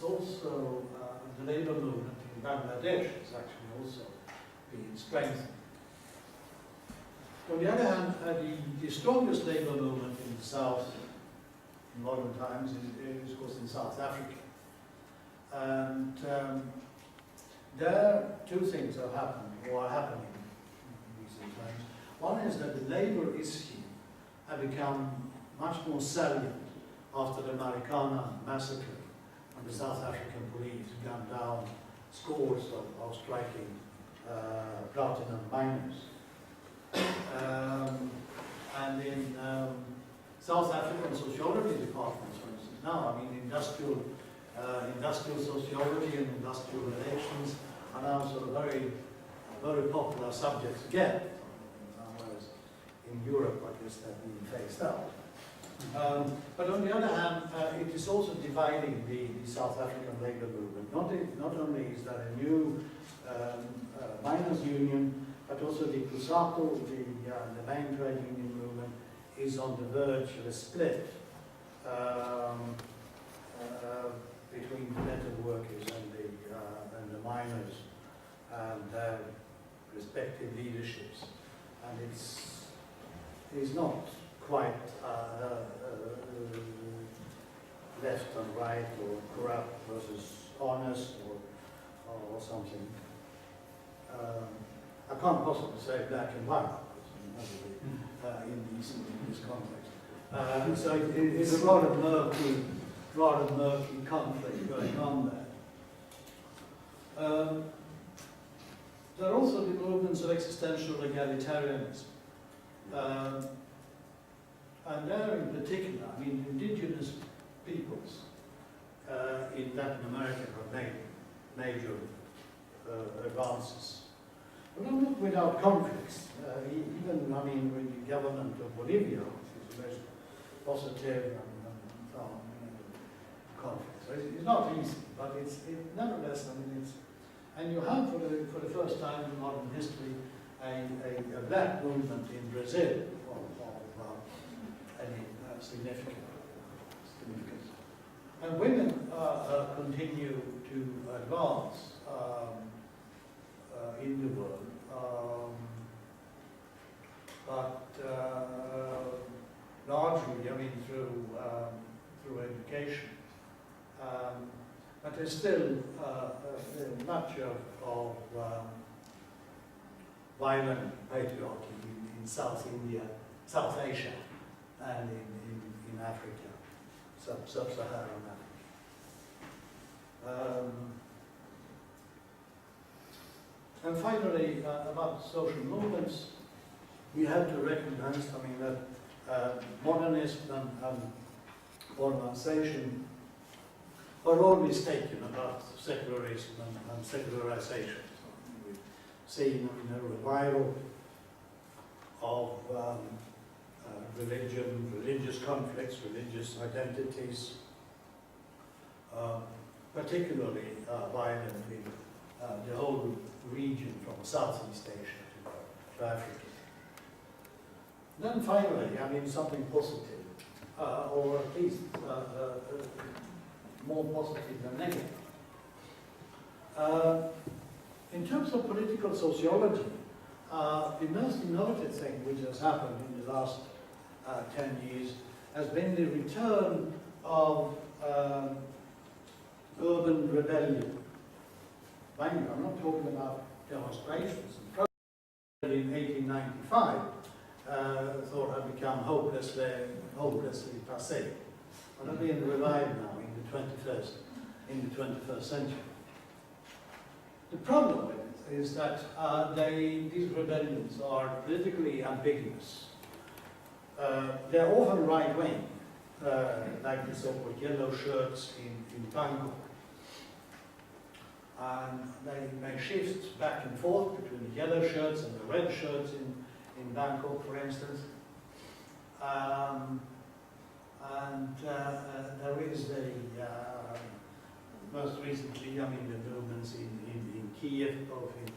A: also, the labour movement in Bangladesh is actually also being strengthened. On the other hand, the strongest labour movement in the South in modern times is of course in South Africa. And there two things are happening in recent times. One is that the labour issue had become much more salient after the Marikana massacre, when the South African police gunned down scores of striking platinum miners. And in South African sociology departments, for instance, now, I mean, industrial sociology and industrial relations are now sort of very, very popular subjects again. Whereas in Europe, I guess they're being phased out. But on the other hand, it is also dividing the South African labour movement. Not only is there a new miners' union, but also the CUSATO, the main trade union movement, is on the verge of a split between the metal workers and the miners and their respective leaderships. And it's not quite left and right, or corrupt versus honest, or something. I can't possibly say black and white in this context. So it's a rather murky conflict going on there. There are also the movements of existential egalitarianism. And there in particular, I mean, indigenous peoples in Latin America have made major advances. But not without conflicts. Even, I mean, with the government of Bolivia, which is the most positive and so on, conflicts. So it's not easy, but nevertheless, I mean, and you have for the first time in modern history a black movement in Brazil of any significance. And women continue to advance in the world, but largely, I mean, through education. But there's still much of violent patriarchy in South India, South Asia, and in Africa, sub-Saharan Africa. And finally, about social movements, we have to recognize, I mean, that modernism and modernization are always taken about secularism and secularization. So we've seen, I mean, a revival of religion, religious conflicts, religious identities, particularly violent in the whole region from Southeast Asia to Africa. Then finally, I mean, something positive, or at least more positive than negative. In terms of political sociology, the most innovative thing which has happened in the last 10 years has been the return of urban rebellion. I'm not talking about demonstrations. In 1895, thought had become hopelessly passé. But are being revived now in the 21st century. The problem with it is that these rebellions are politically ambiguous. they're often right-wing, like the so-called yellow shirts in Bangkok. And they may shift back and forth between the yellow shirts and the red shirts in Bangkok, for instance. There is most recently, I mean, the movements in Kiev, both in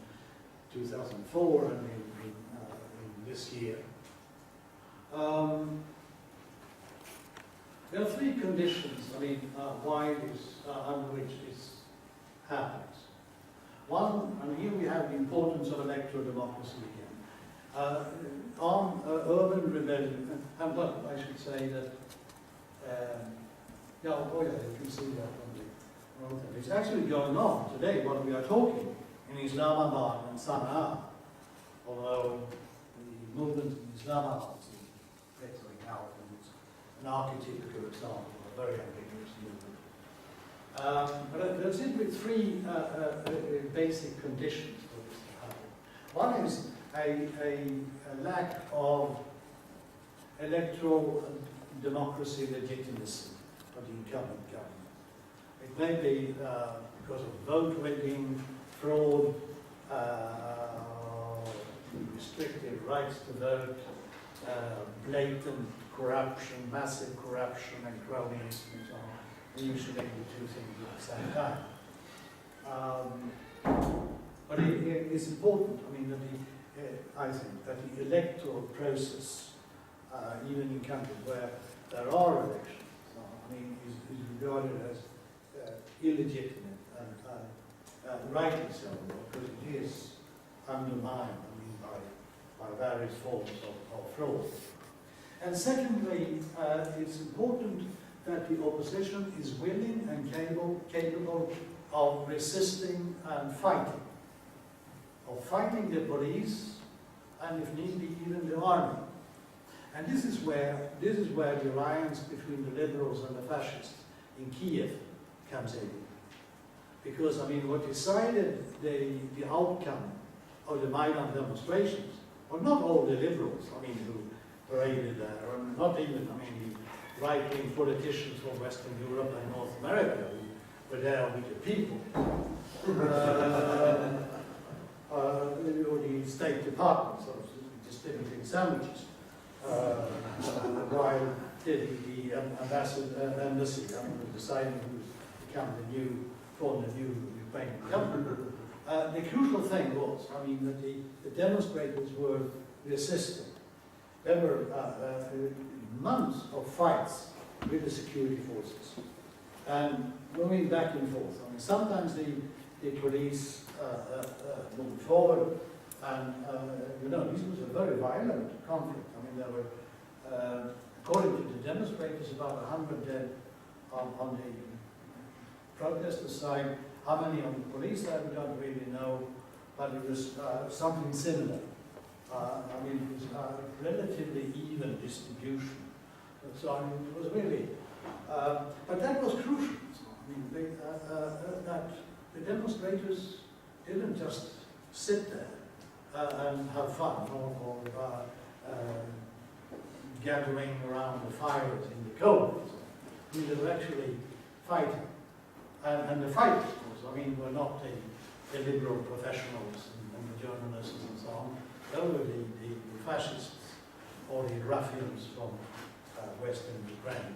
A: 2004 and in this year. There are three conditions, I mean, why this, under which this happens. One, and here we have the importance of electoral democracy again. On urban rebellion, and well, I should say that, yeah, oh yeah, you can see that on the, it's actually going on today, what we are talking, in Islamabad and Sana'a, although the movement in Islamabad is flickering out, and it's an archetypical example of a very ambiguous movement. But there seem to be three basic conditions for this to happen. One is a lack of electoral democracy legitimacy of the incumbent government. It may be because of vote rigging, fraud, restrictive rights to vote, blatant corruption, massive corruption and cronyism and so on. Usually the two things at the same time. But it's important, I mean, that I think that the electoral process, even in countries where there are elections, I mean, is regarded as illegitimate and rightly so, because it is undermined, I mean, by various forms of fraud. And secondly, it's important that the opposition is willing and capable of resisting and fighting. Of fighting the police, and if need be, even the army. And this is where the alliance between the liberals and the fascists in Kiev comes in. Because, I mean, what decided the outcome of the Maidan demonstrations were not all the liberals, I mean, who paraded there, or not even, I mean, the right-wing politicians from Western Europe and North America who were there with the people. Or the State Department sort of distributing sandwiches, while the embassy deciding who's become form the new Ukrainian government. The crucial thing was, I mean, that the demonstrators were resisting. There were months of fights with the security forces, and going back and forth. I mean, sometimes the police moved forward, and you know, this was a very violent conflict. I mean, there were, according to the demonstrators, about 100 dead on the protesters' side. How many on the police side, we don't really know, but it was something similar. I mean, it was a relatively even distribution. So I mean, it was really, but that was crucial. I mean, that the demonstrators didn't just sit there and have fun or gathering around the fires in the cold. I mean, they were actually fighting. And the fighters, of course, I mean, were not the liberal professionals and the journalists and so on. They were the fascists or the ruffians from Western Ukraine.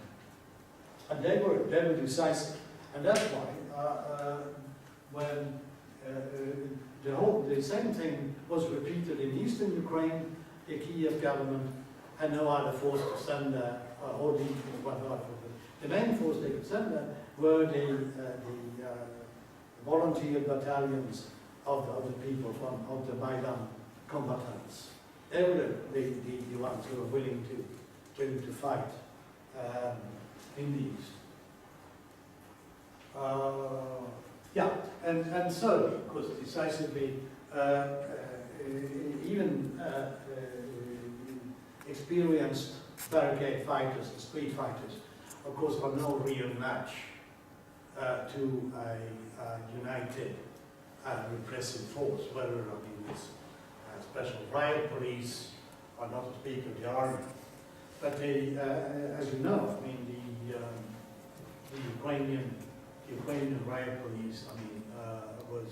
A: And they were decisive. And that's why when the same thing was repeated in eastern Ukraine, the Kiev government had no other force to send there, or the main force they could send there were the volunteer battalions of the people of the Maidan combatants. They were the ones who were willing to fight in the east. Yeah, and so, of course, decisively, even experienced barricade fighters, street fighters, of course, were no real match to a united repressive force, whether, I mean, it's special riot police, or not to speak of the army. But they, as you know, I mean, the Ukrainian riot police, I mean, was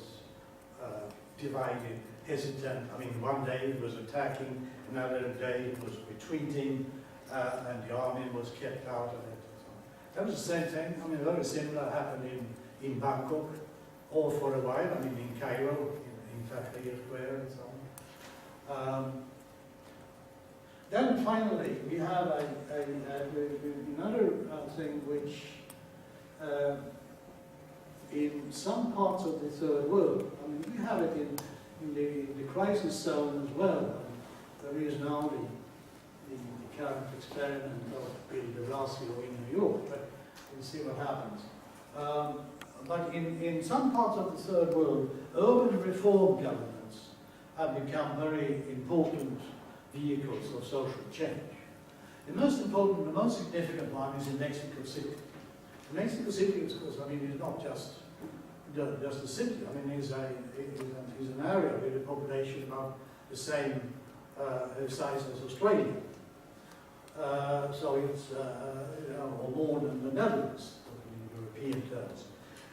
A: divided, hesitant. I mean, one day it was attacking, another day it was retreating, and the army was kept out of it. So that was the same thing. I mean, very similar happened in Bangkok, all for a while. I mean, in Cairo, in Tahrir Square, and so on. Then finally, we have another thing which, in some parts of the third world, I mean, we have it in the crisis zone as well. There is now the current experiment of Bill de Blasio in New York, but we'll see what happens. But in some parts of the third world, urban reform governments have become very important vehicles of social change. The most important, the most significant one is in Mexico City. Mexico City, of course, I mean, is not just a city. I mean, is an area with a population about the same size as Australia. So it's or more than the Netherlands in European terms.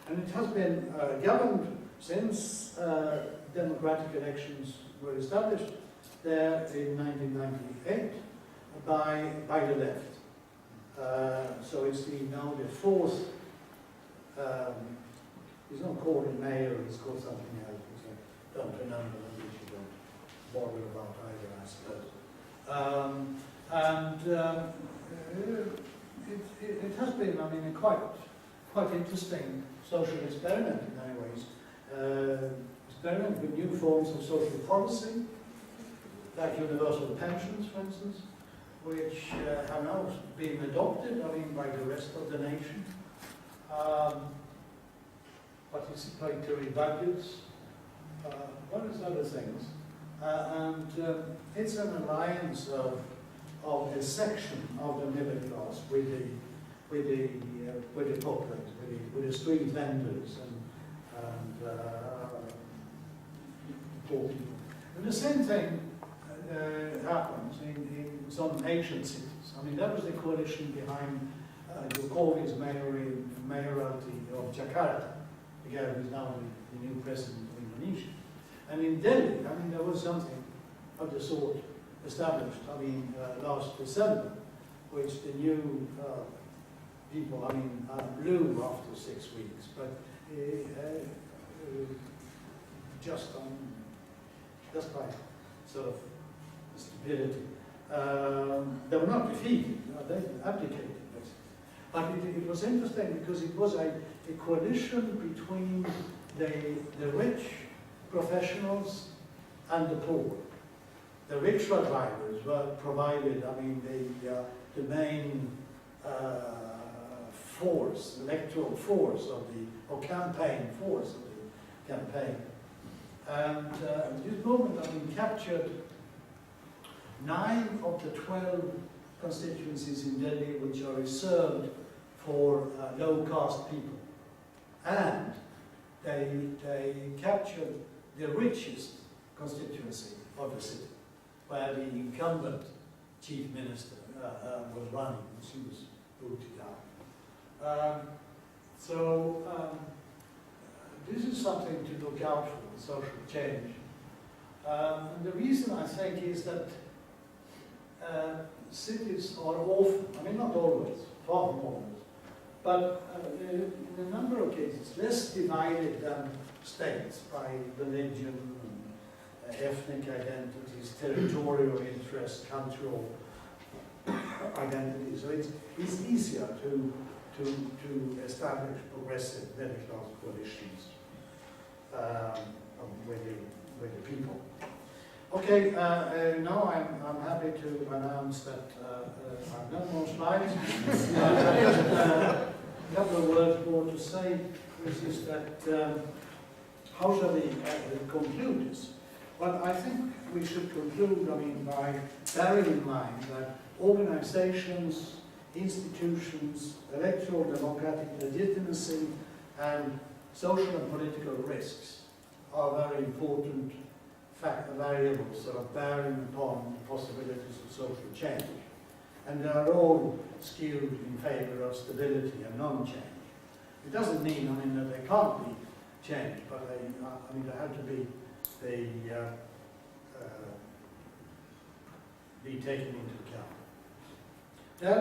A: And it has been governed since democratic elections were established there in 1998 by the left. So it's now the fourth, he's not called a mayor, he's called something else, which I don't remember, and which you don't bother about either, I suppose. It has been, I mean, a quite interesting social experiment in many ways. Experiment with new forms of social policy, like universal pensions, for instance, which have now been adopted, I mean, by the rest of the nation. Participatory budgets, various other things. And it's an alliance of a section of the middle class with the populace, with the street vendors and poor people. And the same thing happens in some Asian cities. I mean, that was the coalition behind Jokowi's mayoralty of Jakarta, the guy who is now the new president of Indonesia. And in Delhi, I mean, there was something of the sort established, I mean, last December, which the new people, I mean, blew after 6 weeks, but just by sort of stupidity. They were not defeated, they abdicated, basically. But it was interesting because it was a coalition between the rich professionals and the poor. The rickshaw drivers were provided, I mean, the main force, electoral force or campaign force of the campaign. And this movement, I mean, captured 9 of the 12 constituencies in Delhi which are reserved for low-caste people. And they captured the richest constituency of the city, where the incumbent chief minister was running, and she was booted out. This is something to look out for, social change. And the reason, I think, is that cities are often, I mean, not always, far from always, but in a number of cases, less divided than states by religion, ethnic identities, territorial interests, cultural identities. So it's easier to establish progressive middle-class coalitions with the people. Okay, now I'm happy to announce that I have no more slides. A couple of words more to say, which is that how shall we conclude this? Well, I think we should conclude, I mean, by bearing in mind that organizations, institutions, electoral democratic legitimacy, and social and political risks are very important variables that are bearing upon the possibilities of social change. and they are all skewed in favour of stability and non-change. It doesn't mean, I mean, that they can't be changed, but they, I mean, they have to be taken into account. Then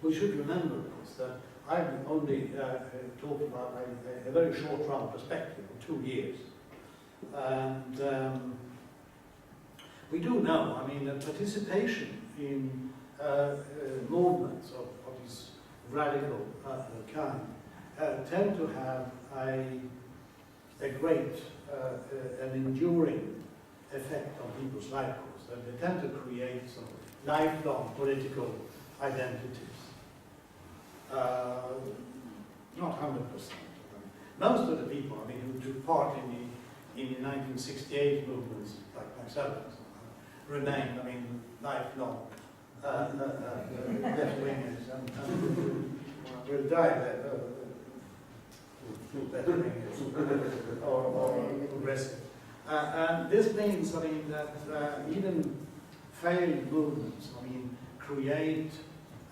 A: we should remember, of course, that I've only talked about a very short-run perspective of 2 years. And we do know, I mean, that participation in movements of this radical kind tend to have a great and enduring effect on people's life course. And they tend to create some lifelong political identities. Not 100%. Most of the people, I mean, who took part in the 1968 movements, like myself, remain, I mean, lifelong left-wingers and will die there, left-wingers or progressive. And this means, I mean, that even failed movements, I mean, create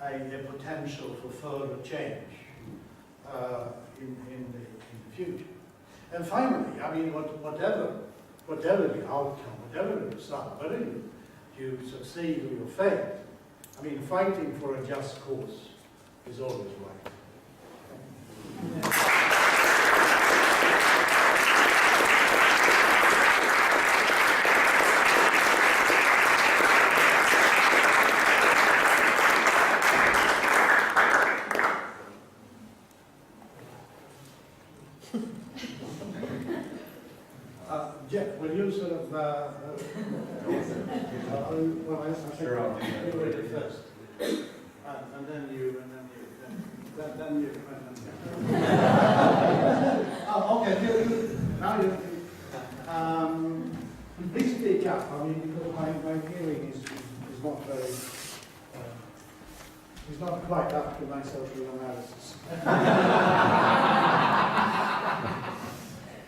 A: a potential for further change in the future. And finally, I mean, whatever the outcome, whatever the result, whether you succeed or you fail, I mean, fighting for a just cause is always right. Jeff, will you sort of, well, I think you read it first. And then you, then you. Oh, okay, now you, please speak up, I mean, because my hearing is not very, is not quite up to my social analysis.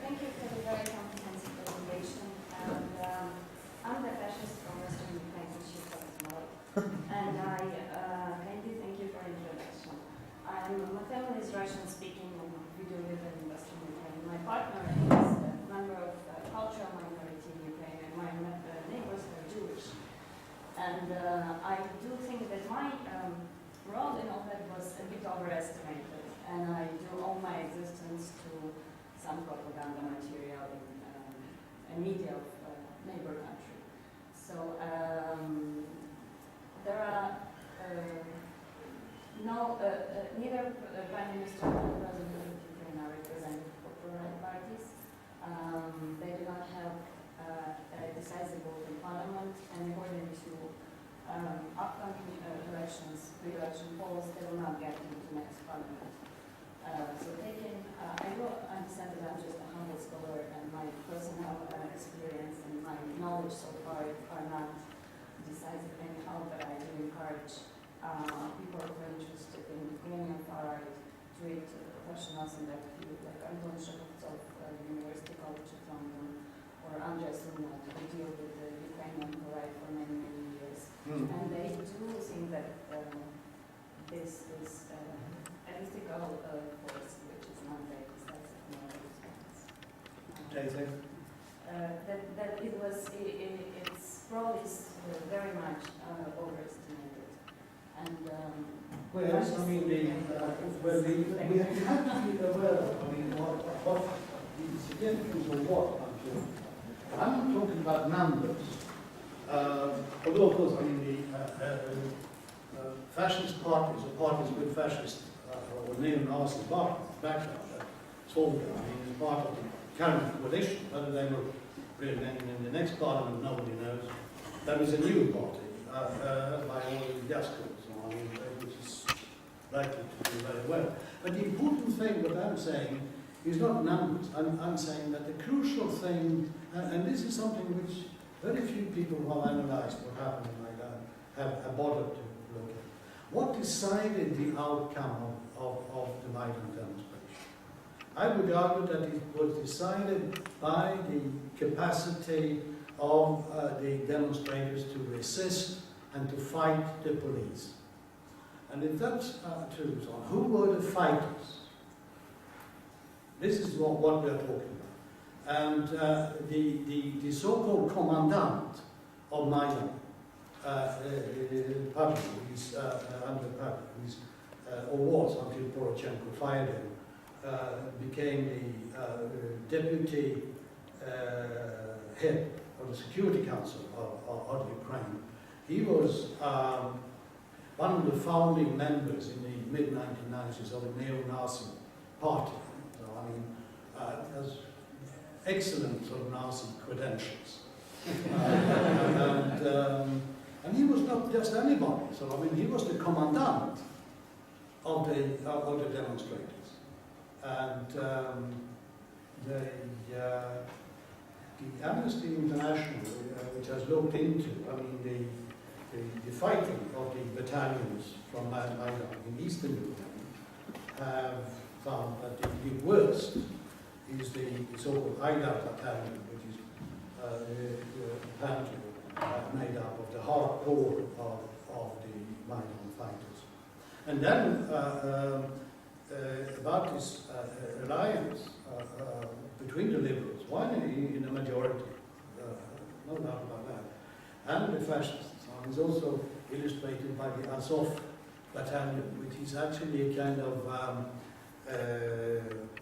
B: Thank you for the very comprehensive presentation. And I'm the fascist from Western Ukraine, which you probably know. And I kindly thank you for introduction. My family is Russian speaking, and we do live in Western Ukraine. My partner is a member of the cultural minority in Ukraine, and my neighbors are Jewish. And I do think that my role in all that was a bit overestimated, and I do owe my existence to some propaganda material in media of neighbor country. So there are neither Prime Minister nor President of Ukraine are represented for pro-right parties. They do not have a decisive vote in parliament, and according to upcoming elections, pre-election polls, they will not get into the next parliament. So I do understand that I'm just a humble scholar, and my personal experience and my knowledge so far are not decisive anyhow, but I do encourage people who are interested in Ukrainian far-right to read professionals in that field, like Anton Shekhovtsov, University College of London, or Andrei Sunat, who deal with the Ukrainian far-right for many, many years. And they do think that this is a mystical force, which is not very decisive in our response. That it was, its role is very much overestimated. And
A: well, yes, I mean, we have to be aware of, I mean, what the significance of what I'm doing. I'm not talking about numbers, although, of course, I mean, the fascist parties, or parties with fascist or neo-Nazi background, that's all there. I mean, it's part of the current coalition. Whether they will remain in the next parliament, nobody knows. There is a new party by all the Jaskos, which is likely to do very well. But the important thing that I'm saying is not numbers. I'm saying that the crucial thing, and this is something which very few people who have analysed what happened in Maidan have bothered to look at. What decided the outcome of the Maidan demonstration? I would argue that it was decided by the capacity of the demonstrators to resist and to fight the police. And if that's true, so who were the fighters? This is what we are talking about. And the so-called commandant of Maidan, Pavlov, Andrei Pavlov, or was until Poroshenko fired him, became the deputy head of the Security Council of Ukraine. He was one of the founding members in the mid-1990s of the neo-Nazi party. So, I mean, has excellent sort of Nazi credentials. And he was not just anybody. So, I mean, he was the commandant of the demonstrators. And the Amnesty International, which has looked into, I mean, the fighting of the battalions from Maidan in eastern Ukraine, have found that the worst is the so-called Haidar battalion, which is apparently made up of the hardcore of the Maidan fighters. And then about this alliance between the liberals, one in the majority, no doubt about that, and the fascists, is also illustrated by the Azov battalion, which is actually a kind of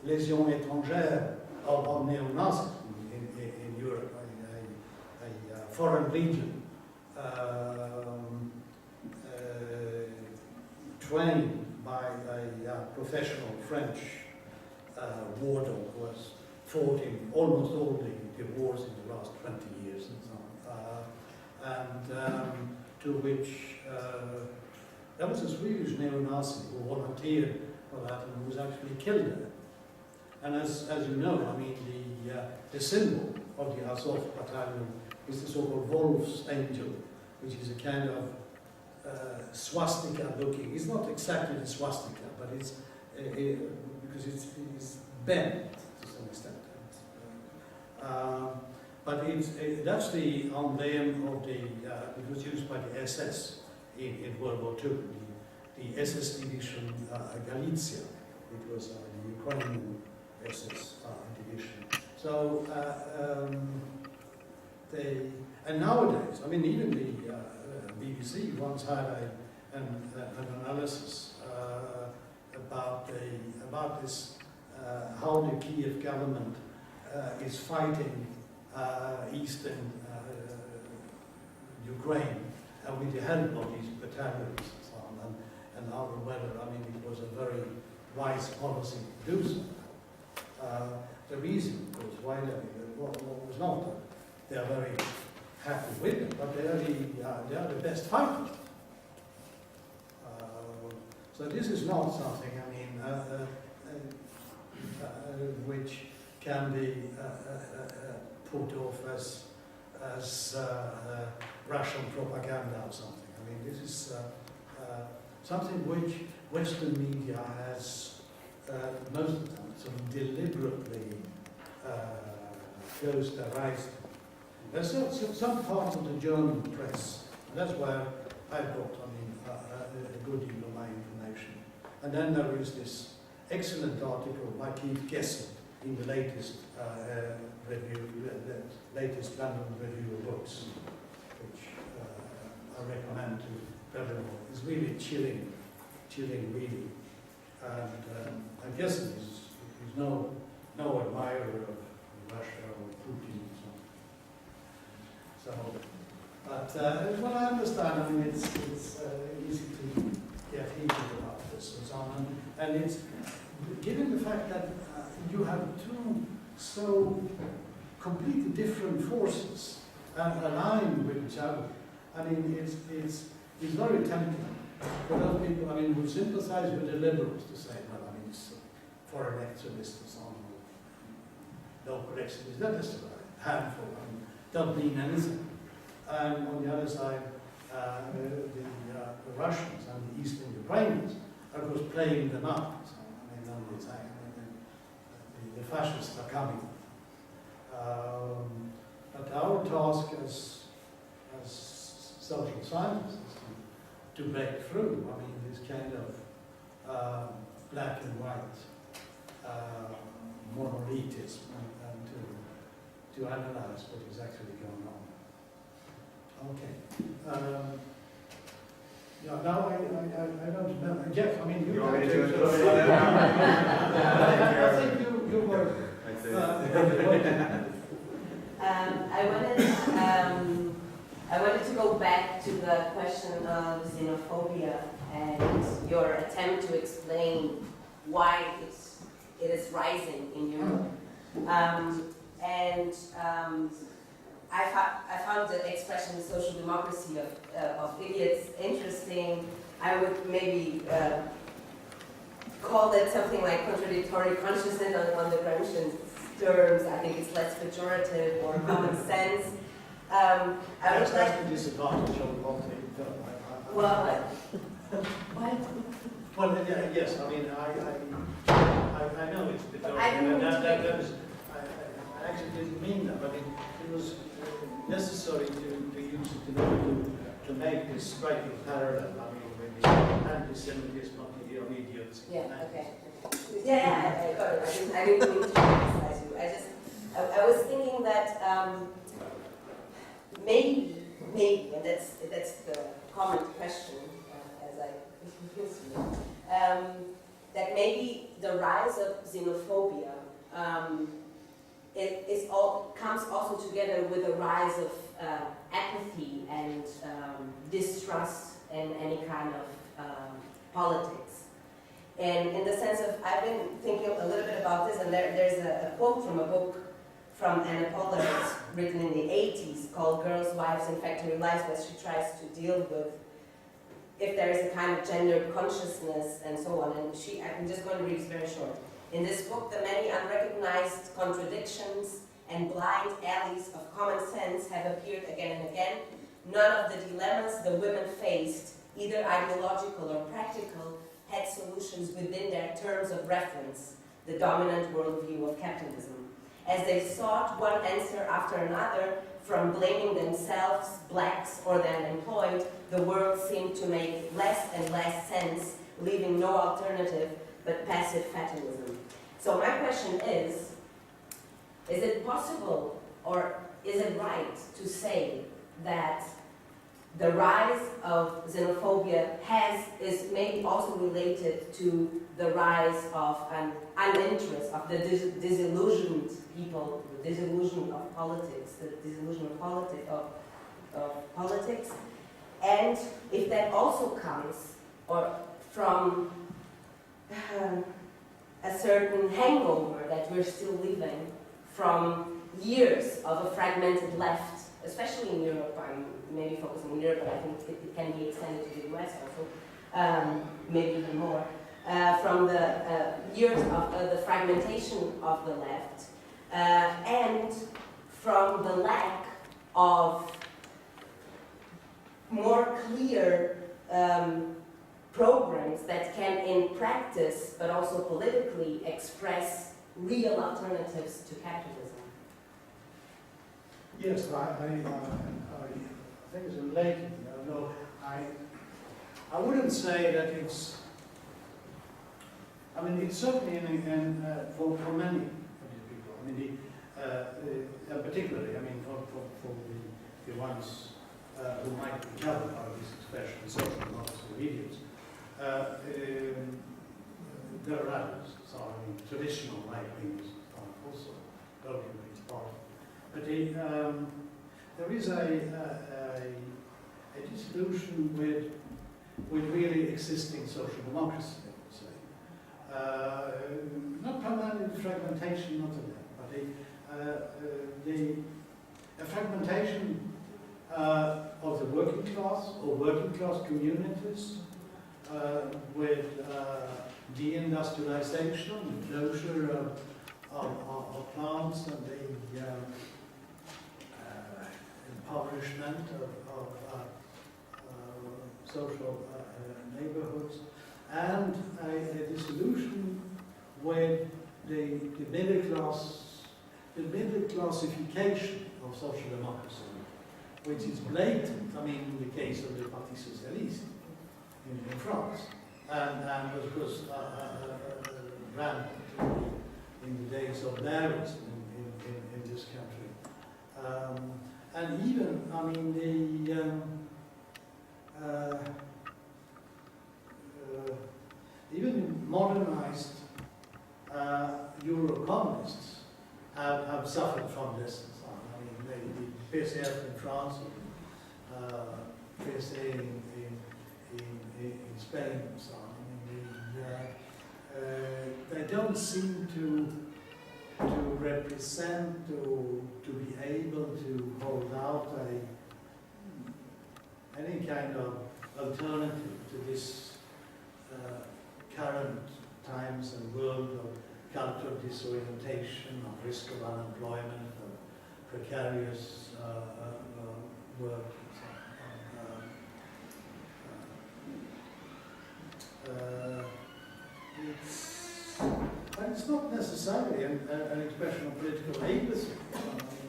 A: lésion étrangère of neo-Nazis in Europe, a foreign legion trained by a professional French war dog who has fought in almost all the wars in the last 20 years and so on. To which there was a Swedish neo-Nazi who volunteered for that and was actually killed there. And as you know, I mean, the symbol of the Azov battalion is the so-called Wolf's Angel, which is a kind of swastika looking. It's not exactly the swastika, but it's because it's bent to some extent. But that's the emblem of it was used by the SS in World War II, the SS division Galicia. It was the Ukrainian SS division. So, and nowadays, I mean, even the BBC once had an analysis about this, how the Kiev government is fighting eastern Ukraine with the help of these battalions and so on, and whether, I mean, it was a very wise policy to do so. The reason, of course, why was not that they are very happy with it, but they are the best fighters. So this is not something, I mean, which can be put off as Russian propaganda or something. I mean, this is something which Western media has, most of the time, sort of deliberately closed their eyes to. There's some parts of the German press, and that's where I got, I mean, a good deal of my information. And then there is this excellent article by Keith Kessel in the latest review, the latest London Review of Books, which I recommend to everyone. It's really chilling reading. And I'm guessing he's no admirer of Russia or Putin or something. So, but well, I understand. I mean, it's easy to get heated about this and so on, and it's given the fact that you have two so completely different forces aligned with each other. I mean, it's very tempting for those people, I mean, who sympathize with the liberals to say, well, I mean, it's foreign extremists and so on, local extremists, that is a handful, I mean, doesn't mean anything. And on the other side, the Russians and the Eastern Ukrainians are, of course, playing them up. So, I mean, it's like, the fascists are coming. But our task as social scientists to break through. I mean, this kind of black and white monolithism and to analyze what is actually going on. Okay. Yeah, now I don't remember. Jeff, I mean, you
C: want me to
A: have
C: do it?
A: I think you were.
D: I wanted to go back to the question of xenophobia and your attempt to explain why it is rising in Europe. I found the expression social democracy of idiots interesting. I would maybe call it something like contradictory consciousness on the Gramscian terms. I think it's less pejorative or common sense. I would
A: That's
D: like.
A: the disadvantage of what they do.
D: Well,
A: Well, yeah, yes, I mean, I know it's
D: But I didn't mean to
A: I actually didn't mean that, but it was necessary to use it in order to make this striking parallel, I mean, with the anti-Semitism of idiots.
D: yeah, okay. Yeah, I got it. I didn't mean to criticize you. I was thinking that maybe, and that's the common question, as I that maybe the rise of xenophobia comes also together with a rise of apathy and distrust in any kind of politics. And in the sense of, I've been thinking a little bit about this, and there's a quote from a book from Anna Pollard written in the 80s called Girls, Wives, and Factory Lives, where she tries to deal with if there is a kind of gender consciousness and so on. And I'm just going to read it very short. In this book, the many unrecognized contradictions and blind alleys of common sense have appeared again and again. None of the dilemmas the women faced, either ideological or practical, had solutions within their terms of reference, the dominant worldview of capitalism. As they sought one answer after another, from blaming themselves, blacks, or the unemployed, the world seemed to make less and less sense, leaving no alternative but passive fatalism. So my question is it possible, or is it right to say that the rise of xenophobia is maybe also related to the rise of an uninterest, of the disillusioned people, the disillusion of politics, the disillusion of politics, and if that also comes from a certain hangover that we're still living from years of a fragmented left, especially in Europe. I'm maybe focusing on Europe, but I think it can be extended to the US also, maybe even more. From the years of the fragmentation of the left, and from the lack of more clear programs that can, in practice, but also politically, express real alternatives to capitalism.
A: Yes, I think it's related. No, I wouldn't say that it's. I mean, it's certainly for many of these people. I mean, particularly, I mean, for the ones who might be covered by this expression, social democracy of idiots. There are others. So, I mean, traditional right-wingers are also documented part of it. But there is a disillusion with really existing social democracy, I would say. Not primarily the fragmentation, not of that, but a fragmentation of the working class or working class communities with deindustrialization, the closure of plants, and the impoverishment of social neighborhoods, and a disillusion with the middle classification of social democracy, which is blatant. I mean, in the case of the Parti Socialiste, in France, and was rampant in the days of Barons in this country. And even, I mean, even modernized Euro-communists have suffered from this. I mean, the PCF in France, PSA in Spain, and so on. I mean, they don't seem to represent or to be able to hold out any kind of alternative to this current times and world of cultural disorientation, of risk of unemployment, of precarious work, and so on. But it's not necessarily an expression of political agency. I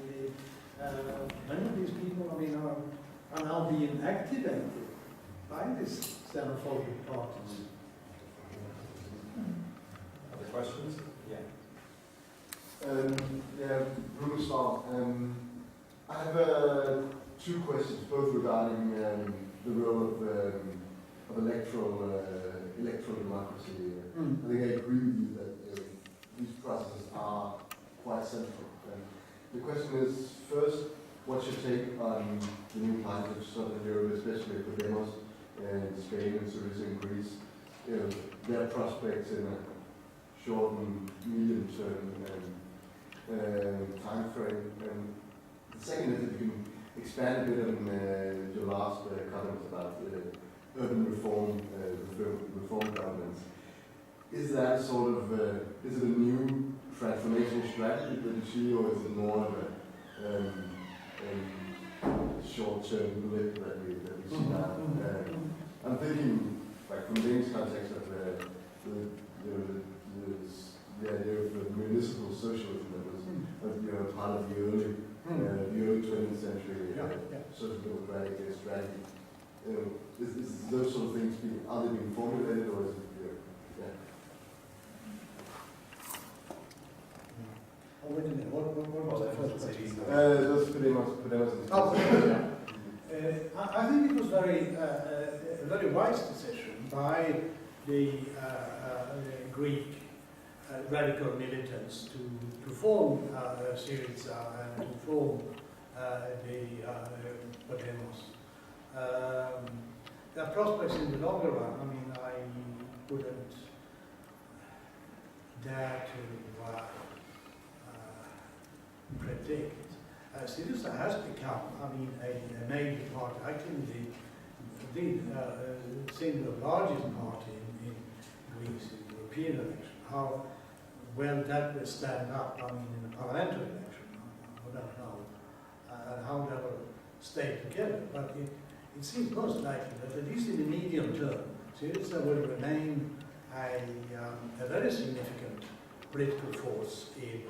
A: mean, many of these people, I mean, are now being activated by these xenophobic parties.
C: Other questions? Yeah.
E: Bruno Stahl. I have two questions, both regarding the role of electoral democracy. I think I agree with you that these processes are quite central. The question is, first, what's your take on the new parties of Southern Europe, especially Podemos in Spain and Syriza in Greece, their prospects in a short and medium term time frame? And the second is if you can expand a bit on your last comments about urban reform governments. Is that sort of, is it a new transformation strategy that you see, or is it more of a short-term blip that we see now? I'm thinking, like from Danish context, of the idea of municipal socialism that was part of the early 20th century social democratic strategy. Is those sort of things are they being formulated, or is it?
A: Oh, wait a minute. What was the first question?
E: Those Podemos.
A: I think it was a very wise decision by the Greek radical militants to form Syriza and to form the Podemos. Their prospects in the longer run, I mean, I wouldn't dare to predict. Syriza has become, I mean, a major party, actually the single largest party in Greece in the European election. How well that will stand up, I mean, in the parliamentary election, I don't know, and how that will stay together. But it seems most likely that at least in the medium term, Syriza will remain a very significant political force in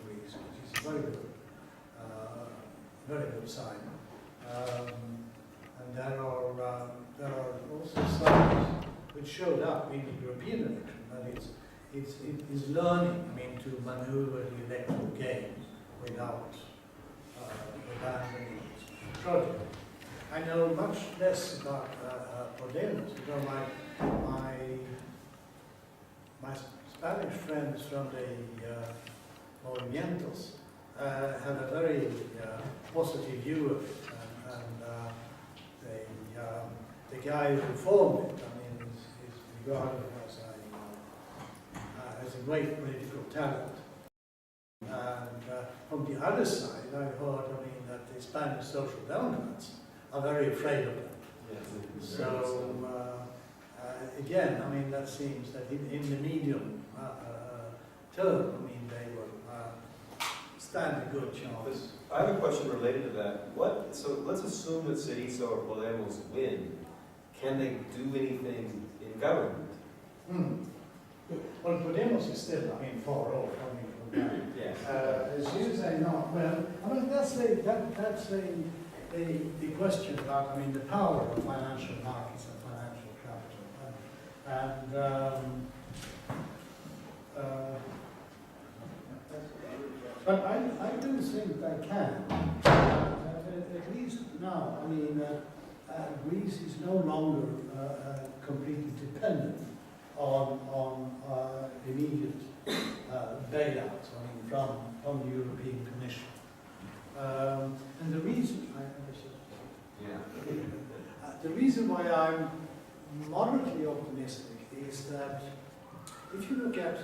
A: Greece, which is a very good sign. And there are also signs which showed up in the European election that it's learning, I mean, to maneuver the electoral game without abandoning its project. I know much less about Podemos, because my Spanish friends from the Movimientos have a very positive view of it, and the guy who formed it, I mean, is regarded as a great political talent. And from the other side, I heard, I mean, that the Spanish Social Democrats are very afraid of them. Yes, so again, I mean, that seems that in the medium term, I mean, they will stand a good chance.
C: I have a question related to that. So let's assume that Syriza or Podemos win. Can they do anything in government?
A: Well, Podemos is still, I mean, far off. I mean, from that.
C: Yeah.
A: Syriza, not well. I mean, that's the question about, I mean, the power of financial markets and financial And but I do think they can, at least now. I mean, Greece is no longer completely dependent on immediate bailouts. I mean, from the European Commission. And the reason the reason why I'm moderately optimistic is that if you look at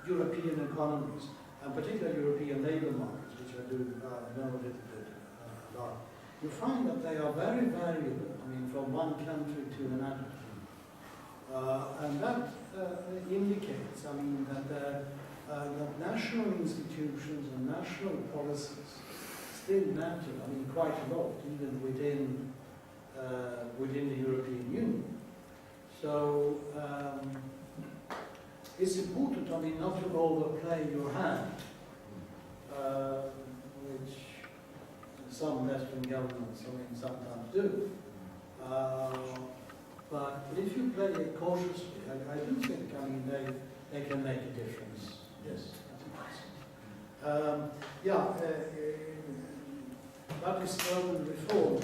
A: European economies, and particularly European labour markets, which I do know a little bit about, you find that they are very variable, I mean, from one country to another. And that indicates, I mean, that national institutions and national policies still matter, I mean, quite a lot, even within the European Union. So it's important, I mean, not to overplay your hand, which some Western governments, I mean, sometimes do. But if you play it cautiously, I do think, I mean, they can make a difference. Yes, that is urban reform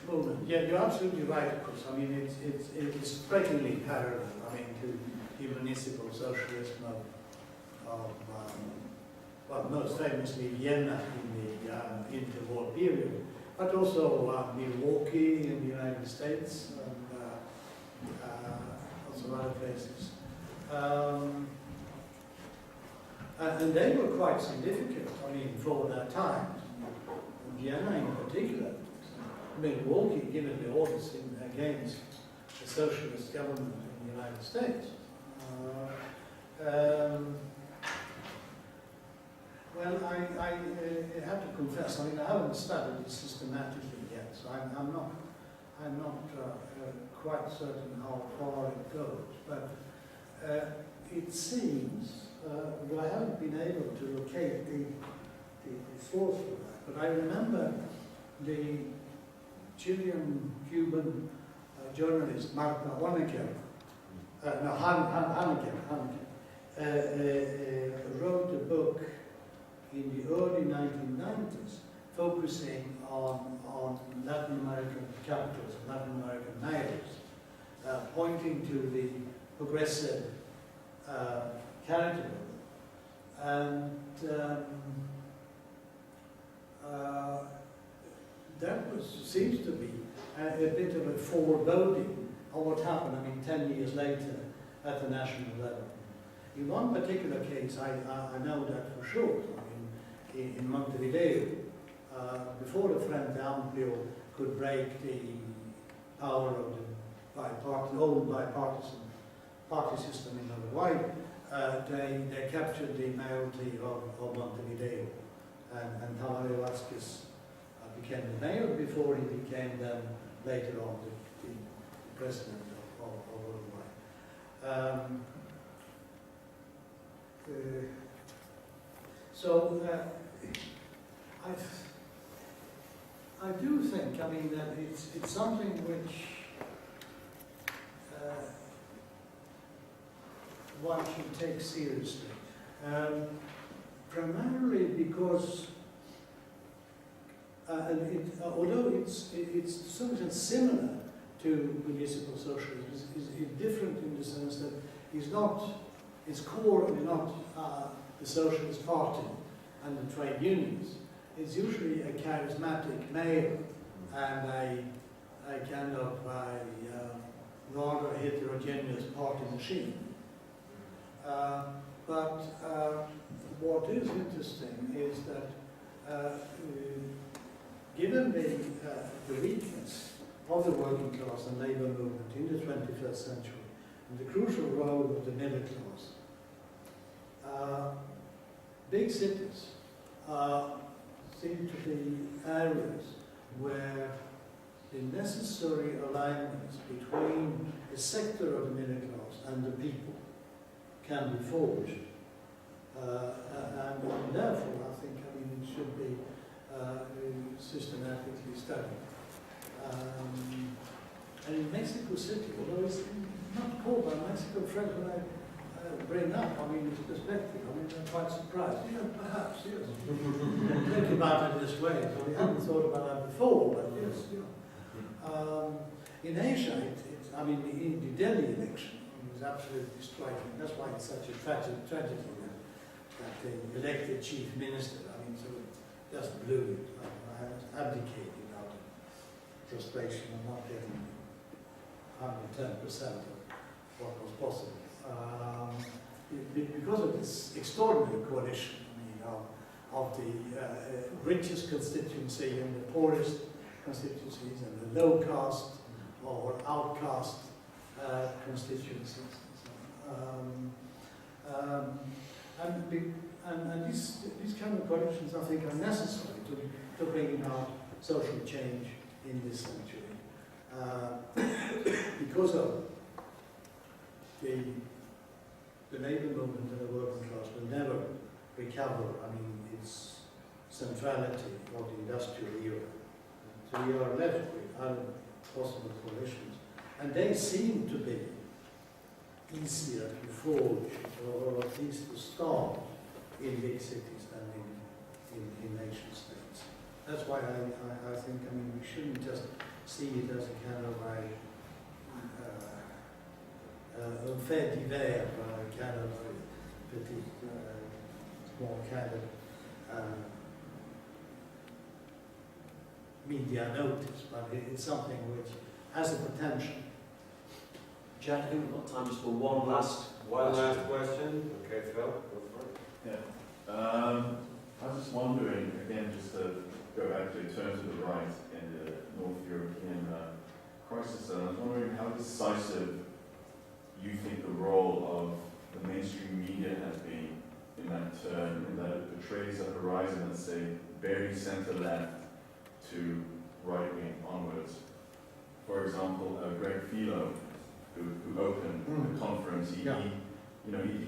A: movement. Yeah, you're absolutely right, of course. I mean, it's strikingly parallel, I mean, to the municipal socialism of well, most famously Vienna in the interwar period, but also Milwaukee in the United States, and also other places. And they were quite significant, I mean, for their time. Vienna in particular, Milwaukee, given the odds against the socialist government in the United States. Well, I have to confess, I mean, I haven't studied it systematically yet, so I'm not quite certain how far it goes, but it seems, I haven't been able to locate the source for that, but I remember the Chilean-Cuban journalist Marta Honecker, wrote a book in the early 1990s focusing on Latin American capitals and Latin American mayors, pointing to the progressive character of them. And that seems to be a bit of a foreboding of what happened, I mean, 10 years later at the national level. In one particular case, I know that for sure, I mean, in Montevideo, before the Frente Amplio could break the power of the old bipartisan party system in Uruguay, they captured the mayoralty of Montevideo, and Tabaré Vázquez became the mayor before he became then later on the president of Uruguay. So I do think, I mean, that it's something which one should take seriously, primarily because although it's to some extent similar to municipal socialism, is different in the sense that its core is not the Socialist Party and the trade unions. It's usually a charismatic mayor and a kind of rather heterogeneous party machine. But what is interesting is that given the weakness of the working class and labour movement in the 21st century, and the crucial role of the middle class, big cities seem to be areas where the necessary alignments between a sector of the middle class and the people can be forged. And therefore, I think, I mean, it should be systematically studied. And in Mexico City, although it's not poor, but Mexico friends when I bring up, I mean, it's perspective, I mean, they're quite surprised. Yeah, perhaps, yes. Think about it this way, so we haven't thought about that before, but yes, in Asia, I mean, in the Delhi election, it was absolutely striking. That's why it's such a tragedy that the elected chief minister, I mean, sort of just blew it, abdicated out of frustration and not getting 110% of what was possible. Because of this extraordinary coalition, I mean, of the richest constituency and the poorest constituencies and the low caste or outcast constituencies. And these kind of coalitions, I think, are necessary to bring about social change in this century. Because of the labour movement and the working class will never recover, I mean, its centrality of the industrial era. So we are left with other possible coalitions. And they seem to be easier to forge, or at least to start, in big cities than in nation states. That's why I think, I mean, we shouldn't just see it as a kind of un fait divers, kind of petit, small kind of media notice, but it's something which has a potential.
F: Jack, I think we've got time just for one last
C: question. Okay, Phil, go for it.
G: Yeah. I was just wondering, again, just to go back to in terms of the right in the North European crisis, I was wondering how decisive you think the role of the mainstream media has been in that turn, in that it portrays a horizon, let's say, very centre-left to right-wing onwards. For example, Greg Philo, who opened the conference, he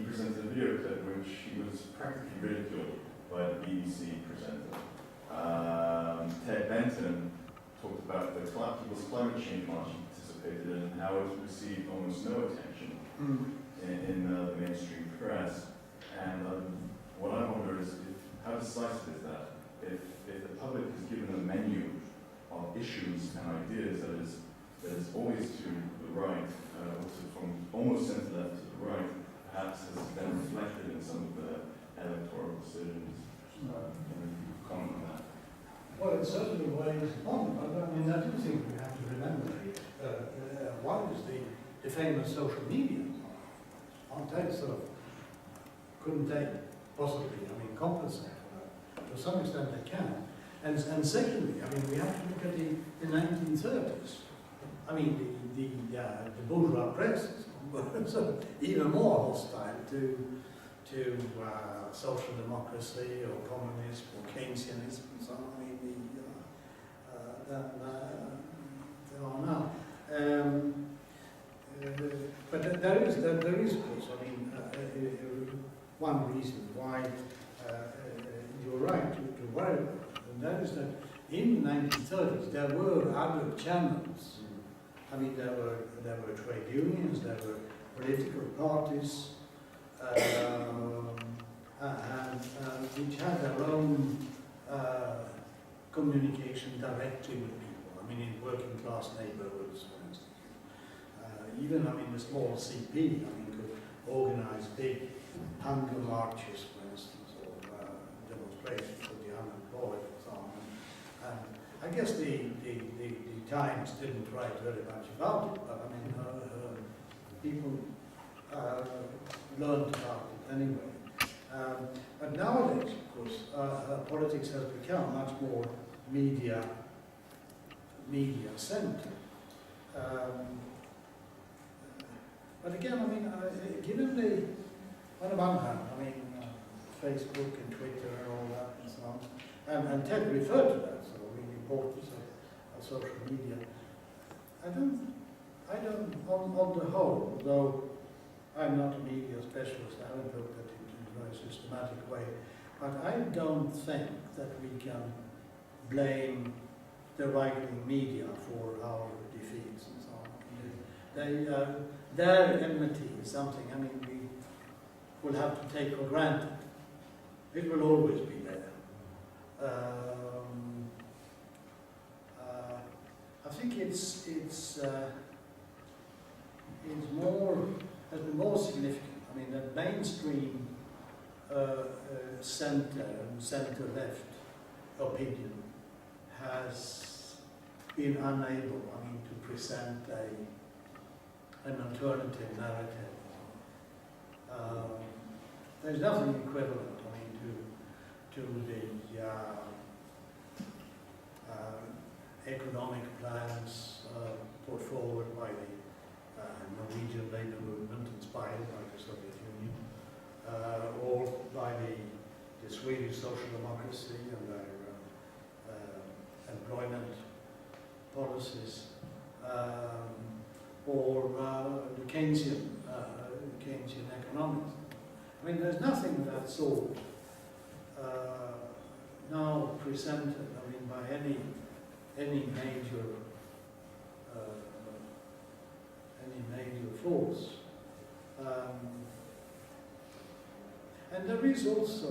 G: presented a video clip which he was practically ridiculed by the BBC presenter. Ted Benton talked about the people's climate change march he participated in and how it received almost no attention in the mainstream press. And what I wonder is how decisive is that? If the public is given a menu of issues and ideas that is always to the right, also from almost centre-left to the right, perhaps has been reflected in some of the electoral decisions. Can you comment on that?
A: Well, it's certainly weighs on, but I mean, I do think we have to remember one is the famous social media. Aren't they sort of, couldn't they possibly, I mean, compensate for that? To some extent they can. And secondly, I mean, we have to look at the 1930s. I mean, the bourgeois press were sort of even more hostile to social democracy or communism or Keynesianism and so on. I mean, there are now. But there is, of course, I mean, one reason why you're right to worry about it, and that is that in the 1930s there were other channels. I mean, there were trade unions, there were political parties, which had their own communication directly with people. I mean, in working class neighborhoods, for instance. Even, I mean, the small CP, I mean, could organize big hunger marches, for instance, or demonstrations for the unemployed and so on. And I guess the Times didn't write very much about it, but I mean, people learned about it anyway. But nowadays, of course, politics has become much more media-centered. But again, I mean, given on the one hand, I mean, Facebook and Twitter and all that and so on, and Ted referred to that, so the importance of social media. I don't, on the whole, though I'm not a media specialist, I haven't looked at it in a very systematic way, but I don't think that we can blame the right-wing media for our defeats and so on. their enmity is something, I mean, we will have to take for granted. It will always be there. I think it's has been more significant. I mean, the mainstream centre and centre-left opinion has been unable, I mean, to present an alternative narrative. There's nothing equivalent, I mean, to the economic plans put forward by the Norwegian labour movement, inspired by the Soviet Union, or by the Swedish social democracy and their employment policies, or the Keynesian economics. I mean, there's nothing of that sort now presented. I mean, by any major force. And there is also,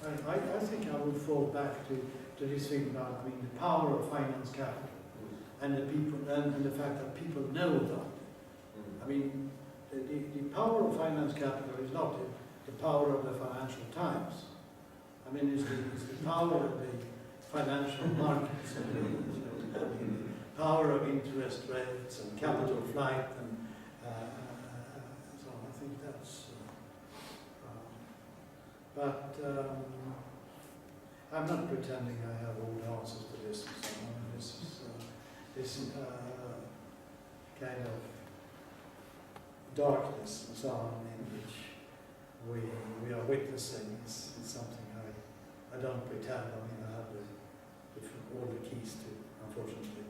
A: I think I would fall back to this thing about, I mean, the power of finance capital and the people and the fact that people know about it. I mean, the power of finance capital is not the power of the Financial Times. I mean, it's the power of the financial markets, the power of interest rates and capital flight and so on. I think that's. But I'm not pretending I have all the answers to this. And so on. This kind of darkness and so on in which we are witnessing is something I don't pretend. I mean, I have all the keys to, unfortunately.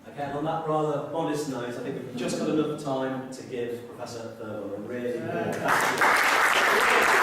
F: Okay, and on that rather modest note, I think we've just got enough time to give Professor Therborn a really good thank you.